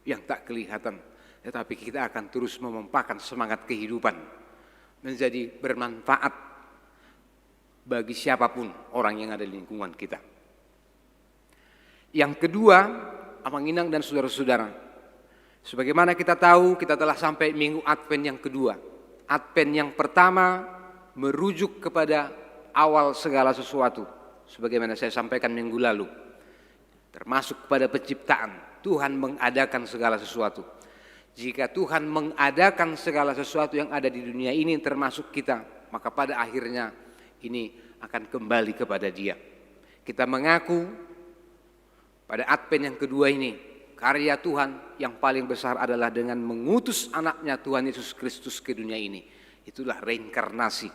yang tak kelihatan, tetapi kita akan terus memompakan semangat kehidupan menjadi bermanfaat bagi siapapun orang yang ada di lingkungan kita. Yang kedua, Amanginang dan saudara-saudara, sebagaimana kita tahu, kita telah sampai minggu Advent yang kedua. Advent yang pertama merujuk kepada awal segala sesuatu, sebagaimana saya sampaikan minggu lalu, termasuk pada penciptaan. Tuhan mengadakan segala sesuatu. Jika Tuhan mengadakan segala sesuatu yang ada di dunia ini termasuk kita, maka pada akhirnya ini akan kembali kepada Dia. Kita mengaku pada Advent yang kedua ini, karya Tuhan yang paling besar adalah dengan mengutus anaknya Tuhan Yesus Kristus ke dunia ini. Itulah reinkarnasi.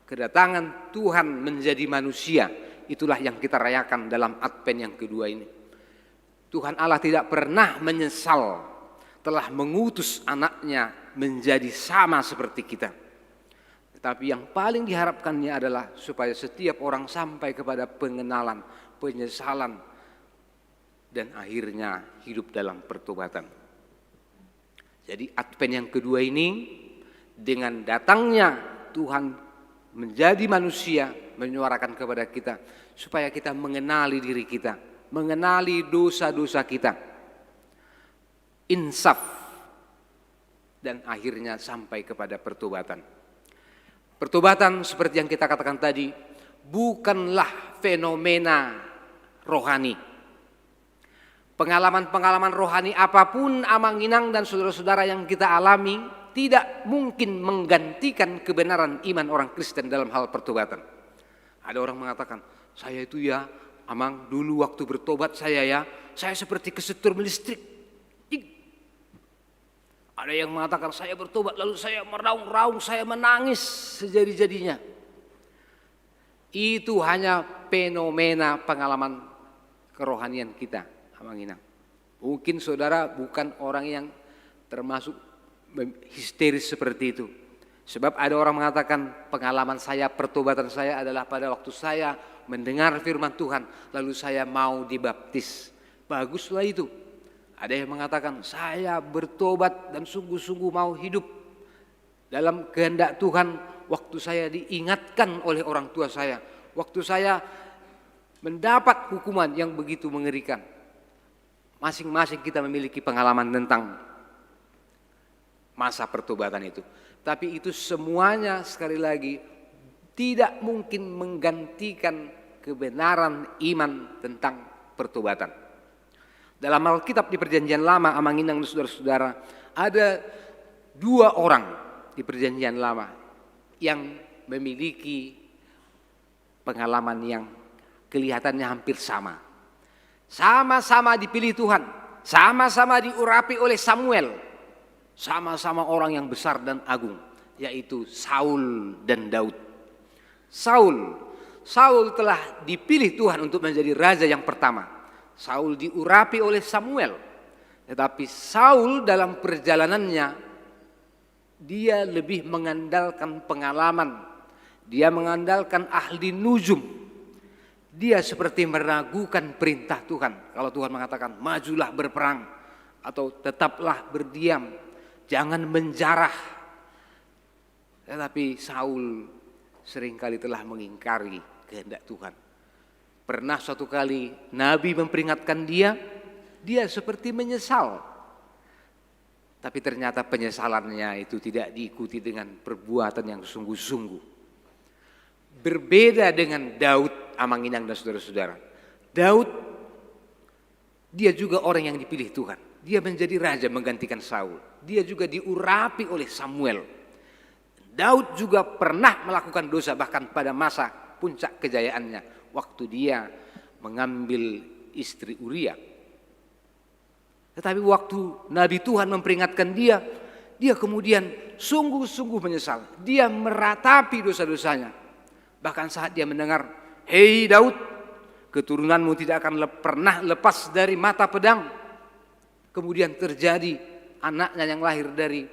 Kedatangan Tuhan menjadi manusia, itulah yang kita rayakan dalam Advent yang kedua ini. Tuhan Allah tidak pernah menyesal telah mengutus anaknya menjadi sama seperti kita. Tetapi yang paling diharapkannya adalah supaya setiap orang sampai kepada pengenalan, penyesalan, dan akhirnya hidup dalam pertobatan. Jadi Advent yang kedua ini dengan datangnya Tuhan menjadi manusia menyuarakan kepada kita supaya kita mengenali diri kita, mengenali dosa-dosa kita, insaf, dan akhirnya sampai kepada pertobatan. Pertobatan seperti yang kita katakan tadi bukanlah fenomena rohani. Pengalaman-pengalaman rohani apapun Amanginang dan saudara-saudara yang kita alami tidak mungkin menggantikan kebenaran iman orang Kristen dalam hal pertobatan. Ada orang mengatakan, saya itu ya Amang dulu waktu bertobat saya seperti kesetrum listrik. Ada yang mengatakan saya bertobat lalu saya meraung-raung, saya menangis sejadi-jadinya. Itu hanya fenomena pengalaman kerohanian kita, Amanginang. Mungkin saudara bukan orang yang termasuk histeris seperti itu. Sebab ada orang mengatakan pengalaman saya, pertobatan saya adalah pada waktu saya mendengar firman Tuhan lalu saya mau dibaptis. Baguslah itu. Ada yang mengatakan saya bertobat dan sungguh-sungguh mau hidup dalam kehendak Tuhan waktu saya diingatkan oleh orang tua saya, waktu saya mendapat hukuman yang begitu mengerikan. Masing-masing kita memiliki pengalaman tentang masa pertobatan itu. Tapi itu semuanya sekali lagi tidak mungkin menggantikan kebenaran iman tentang pertobatan. Dalam Alkitab di Perjanjian Lama, Amanginang dan saudara-saudara, ada 2 orang di Perjanjian Lama yang memiliki pengalaman yang kelihatannya hampir sama. Sama-sama dipilih Tuhan, sama-sama diurapi oleh Samuel, sama-sama orang yang besar dan agung, yaitu Saul dan Daud. Saul telah dipilih Tuhan untuk menjadi raja yang pertama. Saul diurapi oleh Samuel. Tetapi Saul dalam perjalanannya, dia lebih mengandalkan pengalaman. Dia mengandalkan ahli nujum. Dia seperti meragukan perintah Tuhan. Kalau Tuhan mengatakan majulah berperang atau tetaplah berdiam, jangan menjarah. Tetapi Saul seringkali telah mengingkari kehendak Tuhan. Pernah suatu kali Nabi memperingatkan dia seperti menyesal. Tapi ternyata penyesalannya itu tidak diikuti dengan perbuatan yang sungguh-sungguh. Berbeda dengan Daud, Amanginang dan saudara-saudara. Daud, dia juga orang yang dipilih Tuhan. Dia menjadi raja menggantikan Saul. Dia juga diurapi oleh Samuel. Daud juga pernah melakukan dosa bahkan pada masa puncak kejayaannya. Waktu dia mengambil istri Uria. Tetapi waktu Nabi Tuhan memperingatkan dia kemudian sungguh-sungguh menyesal. Dia meratapi dosa-dosanya. Bahkan saat dia mendengar, "Hei Daud, keturunanmu tidak akan pernah lepas dari mata pedang." Kemudian terjadi anaknya yang lahir dari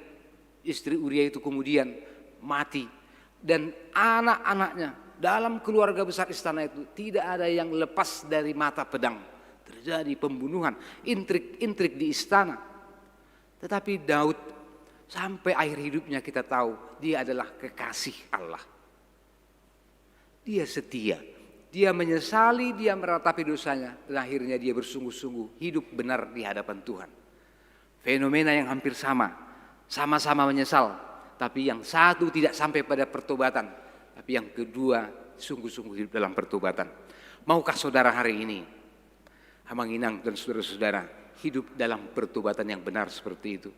istri Uria itu kemudian mati. Dan anak-anaknya dalam keluarga besar istana itu tidak ada yang lepas dari mata pedang. Terjadi pembunuhan, intrik-intrik di istana. Tetapi Daud sampai akhir hidupnya kita tahu dia adalah kekasih Allah. Dia setia, dia menyesali, dia meratapi dosanya, dan akhirnya dia bersungguh-sungguh hidup benar di hadapan Tuhan. Fenomena yang hampir sama-sama menyesal, tapi yang satu tidak sampai pada pertobatan, tapi yang kedua sungguh-sungguh hidup dalam pertobatan. Maukah saudara hari ini, Amanginang dan saudara-saudara, hidup dalam pertobatan yang benar seperti itu?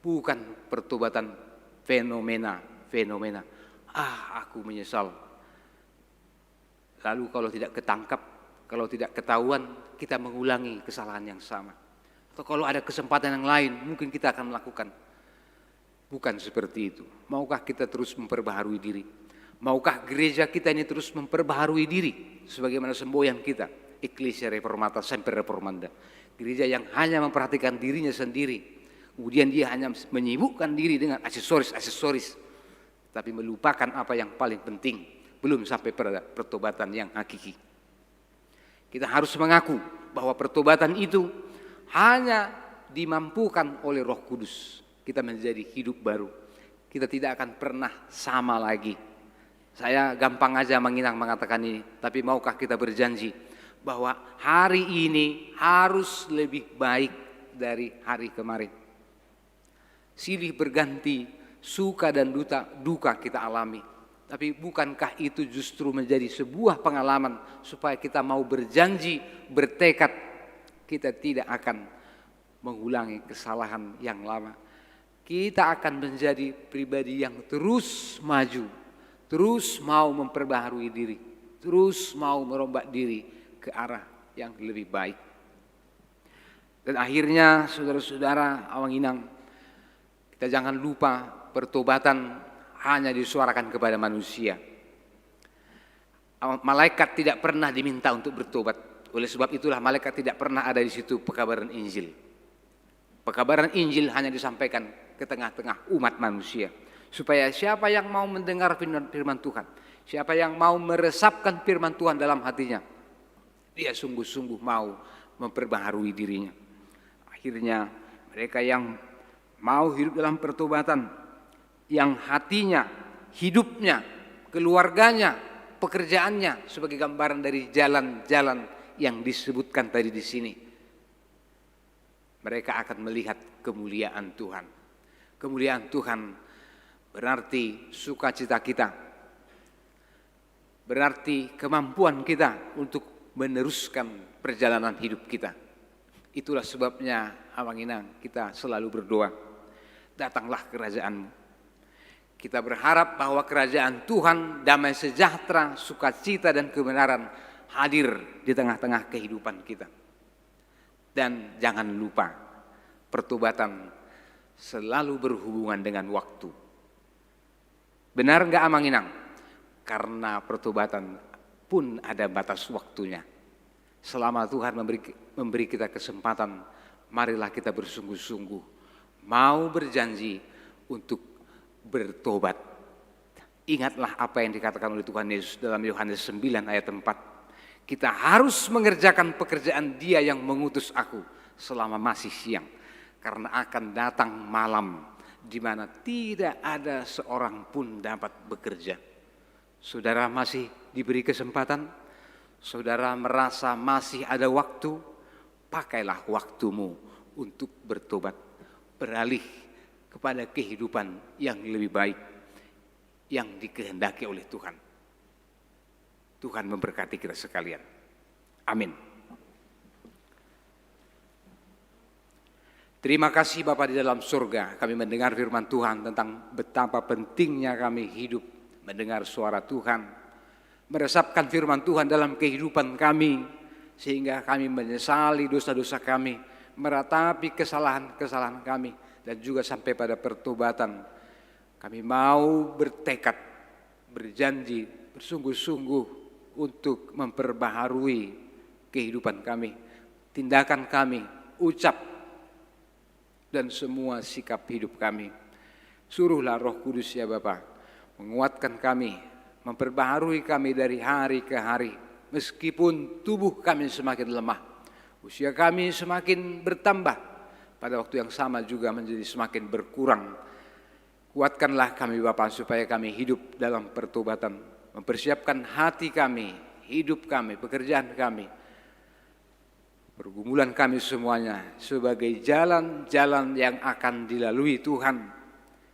Bukan pertobatan fenomena. Aku menyesal. Lalu kalau tidak ketangkap, kalau tidak ketahuan, kita mengulangi kesalahan yang sama. Atau kalau ada kesempatan yang lain, mungkin kita akan melakukan. Bukan seperti itu. Maukah kita terus memperbaharui diri? Maukah gereja kita ini terus memperbaharui diri? Sebagaimana semboyan kita, Ecclesia Reformata Semper Reformanda. Gereja yang hanya memperhatikan dirinya sendiri. Kemudian dia hanya menyibukkan diri dengan aksesoris. Tapi melupakan apa yang paling penting. Belum sampai pada pertobatan yang hakiki. Kita harus mengaku bahwa pertobatan itu hanya dimampukan oleh Roh Kudus. Kita menjadi hidup baru. Kita tidak akan pernah sama lagi. Saya gampang aja mengatakan ini, tapi maukah kita berjanji bahwa hari ini harus lebih baik dari hari kemarin. Silih berganti, suka dan duka kita alami. Tapi bukankah itu justru menjadi sebuah pengalaman supaya kita mau berjanji, bertekad kita tidak akan mengulangi kesalahan yang lama. Kita akan menjadi pribadi yang terus maju, terus mau memperbaharui diri, terus mau merombak diri ke arah yang lebih baik. Dan akhirnya saudara-saudara Amanginang, kita jangan lupa pertobatan hanya disuarakan kepada manusia. Malaikat tidak pernah diminta untuk bertobat. Oleh sebab itulah malaikat tidak pernah ada di situ pekabaran Injil. Pekabaran Injil hanya disampaikan ke tengah-tengah umat manusia. Supaya siapa yang mau mendengar firman Tuhan, siapa yang mau meresapkan firman Tuhan dalam hatinya, dia sungguh-sungguh mau memperbaharui dirinya. Akhirnya mereka yang mau hidup dalam pertobatan, yang hatinya, hidupnya, keluarganya, pekerjaannya sebagai gambaran dari jalan-jalan yang disebutkan tadi di sini. Mereka akan melihat kemuliaan Tuhan. kemuliaan Tuhan berarti sukacita kita, berarti kemampuan kita untuk meneruskan perjalanan hidup kita. Itulah sebabnya Amanginang kita selalu berdoa, datanglah kerajaan-Mu. Kita berharap bahwa kerajaan Tuhan, damai sejahtera, sukacita dan kebenaran hadir di tengah-tengah kehidupan kita. Dan jangan lupa, pertobatan selalu berhubungan dengan waktu. Benar enggak Amanginang? Karena pertobatan pun ada batas waktunya. Selama Tuhan memberi kita kesempatan, marilah kita bersungguh-sungguh mau berjanji untuk bertobat. Ingatlah apa yang dikatakan oleh Tuhan Yesus dalam Yohanes 9 ayat 4. Kita harus mengerjakan pekerjaan Dia yang mengutus aku selama masih siang, karena akan datang malam di mana tidak ada seorang pun dapat bekerja. Saudara masih diberi kesempatan, saudara merasa masih ada waktu, pakailah waktumu untuk bertobat, beralih kepada kehidupan yang lebih baik yang dikehendaki oleh Tuhan. Tuhan memberkati kita sekalian. Amin. Terima kasih Bapa di dalam surga, kami mendengar firman Tuhan tentang betapa pentingnya kami hidup mendengar suara Tuhan, meresapkan firman Tuhan dalam kehidupan kami, sehingga kami menyesali dosa-dosa kami, meratapi kesalahan-kesalahan kami, dan juga sampai pada pertobatan. Kami mau bertekad, berjanji, bersungguh-sungguh untuk memperbaharui kehidupan kami, tindakan kami, ucap, dan semua sikap hidup kami. Suruhlah Roh Kudus ya Bapa, menguatkan kami, memperbaharui kami dari hari ke hari, meskipun tubuh kami semakin lemah, usia kami semakin bertambah, pada waktu yang sama juga menjadi semakin berkurang. Kuatkanlah kami Bapa supaya kami hidup dalam pertobatan, mempersiapkan hati kami, hidup kami, pekerjaan kami, pergumulan kami semuanya sebagai jalan-jalan yang akan dilalui Tuhan,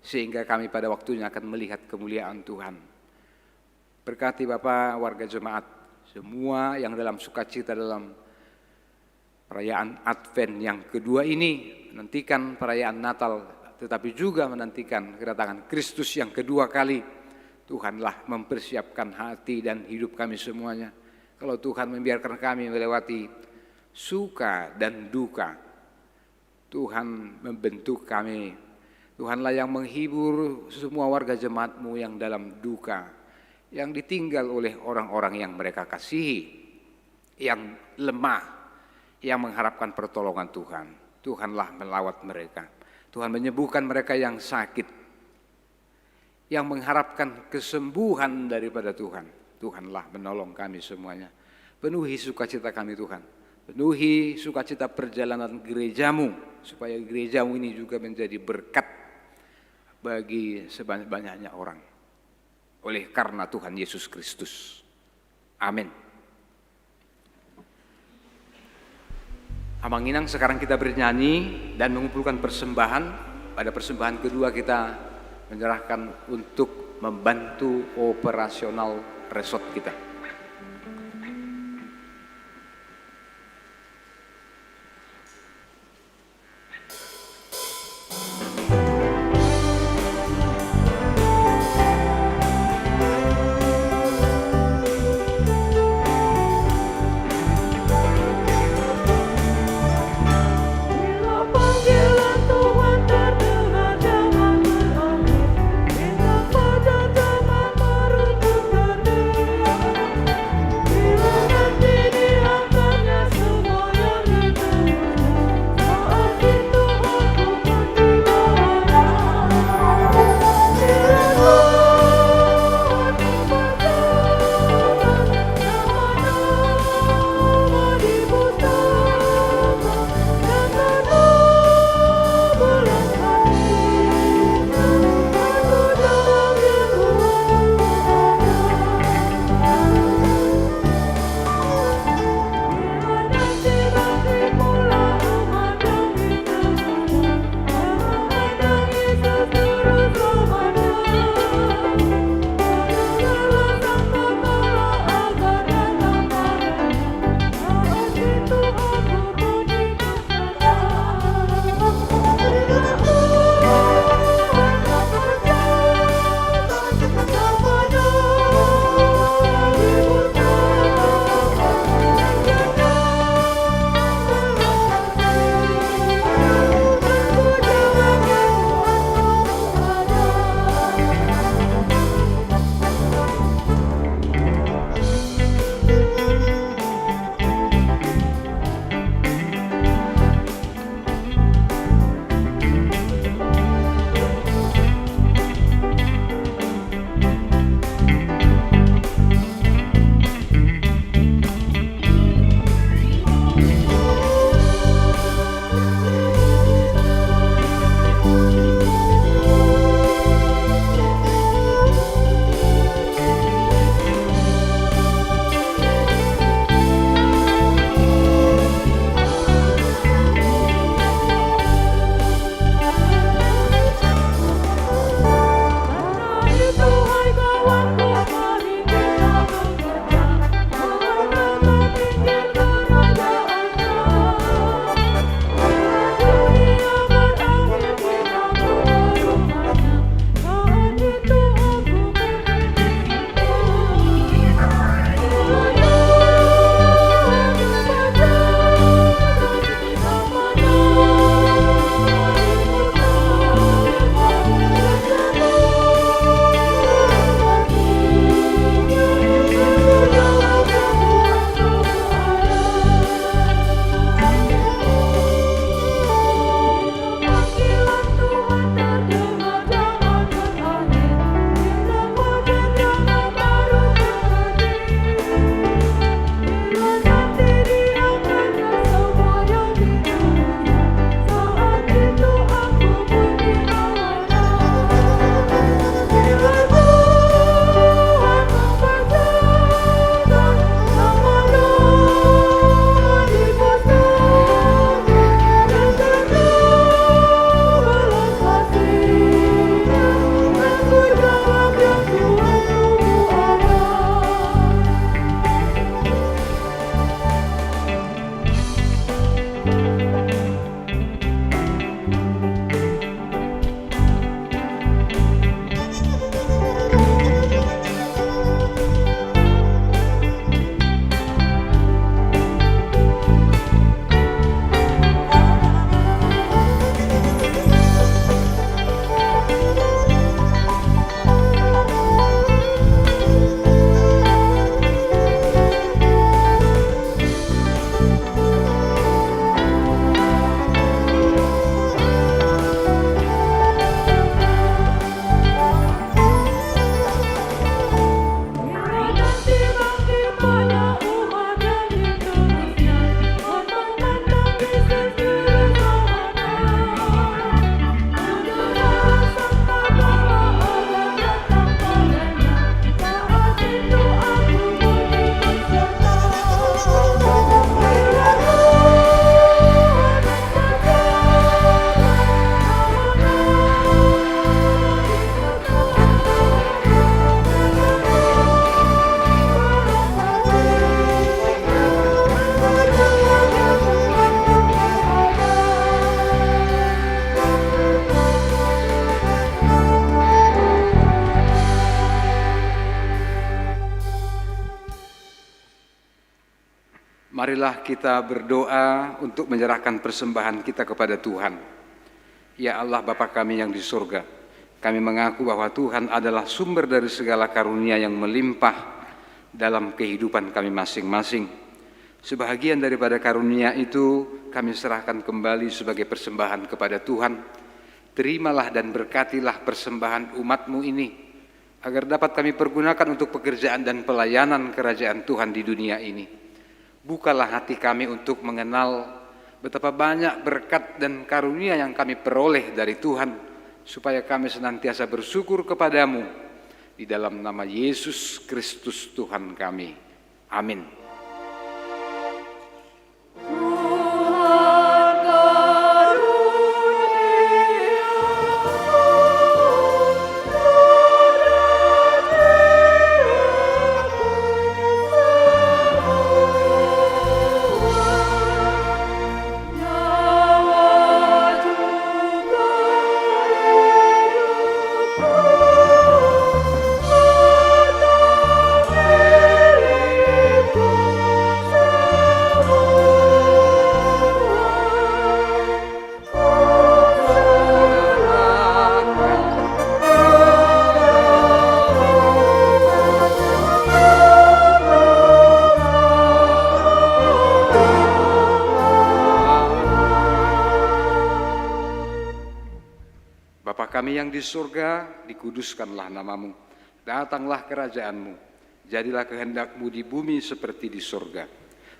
sehingga kami pada waktunya akan melihat kemuliaan Tuhan. Berkati Bapa warga jemaat, semua yang dalam sukacita dalam perayaan Advent yang kedua ini, menantikan perayaan Natal, tetapi juga menantikan kedatangan Kristus yang kedua kali. Tuhanlah mempersiapkan hati dan hidup kami semuanya. Kalau Tuhan membiarkan kami melewati suka dan duka, Tuhan membentuk kami. Tuhanlah yang menghibur semua warga jemaat-Mu yang dalam duka, yang ditinggal oleh orang-orang yang mereka kasihi, yang lemah, yang mengharapkan pertolongan Tuhan. Tuhanlah melawat mereka. Tuhan menyembuhkan mereka yang sakit, yang mengharapkan kesembuhan daripada Tuhan. Tuhanlah menolong kami semuanya. Penuhi sukacita kami Tuhan. Penuhi sukacita perjalanan gereja-Mu, supaya gereja-Mu ini juga menjadi berkat bagi sebanyak-banyaknya orang. Oleh karena Tuhan Yesus Kristus. Amin. Amanginang, sekarang kita bernyanyi dan mengumpulkan persembahan. Pada persembahan kedua kita menyerahkan untuk membantu operasional resort kita. Kita pada zaman merujuk dunia. Marilah kita berdoa untuk menyerahkan persembahan kita kepada Tuhan. Ya Allah Bapa kami yang di surga, kami mengaku bahwa Tuhan adalah sumber dari segala karunia yang melimpah dalam kehidupan kami masing-masing. Sebahagian daripada karunia itu kami serahkan kembali sebagai persembahan kepada Tuhan. Terimalah dan berkatilah persembahan umat-Mu ini, agar dapat kami pergunakan untuk pekerjaan dan pelayanan kerajaan Tuhan di dunia ini. Bukalah hati kami untuk mengenal betapa banyak berkat dan karunia yang kami peroleh dari Tuhan, supaya kami senantiasa bersyukur kepadamu. Di dalam nama Yesus Kristus Tuhan kami. Amin. Kami yang di surga, dikuduskanlah namamu, datanglah kerajaanmu, jadilah kehendak-Mu di bumi seperti di surga.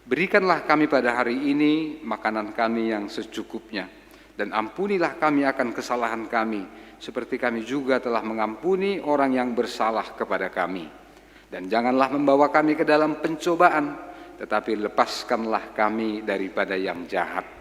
Berikanlah kami pada hari ini makanan kami yang secukupnya, dan ampunilah kami akan kesalahan kami, seperti kami juga telah mengampuni orang yang bersalah kepada kami. Dan janganlah membawa kami ke dalam pencobaan, tetapi lepaskanlah kami daripada yang jahat.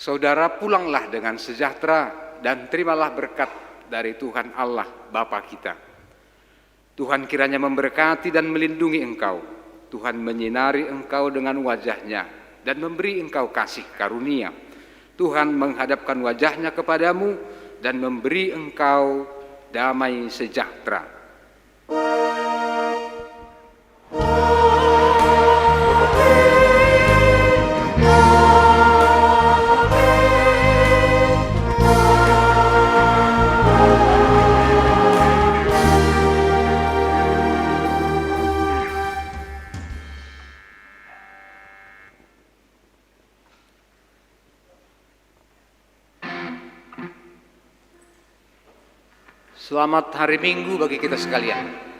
Saudara, pulanglah dengan sejahtera dan terimalah berkat dari Tuhan Allah Bapa kita. Tuhan kiranya memberkati dan melindungi engkau. Tuhan menyinari engkau dengan wajah-Nya dan memberi engkau kasih karunia. Tuhan menghadapkan wajah-Nya kepadamu dan memberi engkau damai sejahtera. Selamat hari Minggu bagi kita sekalian.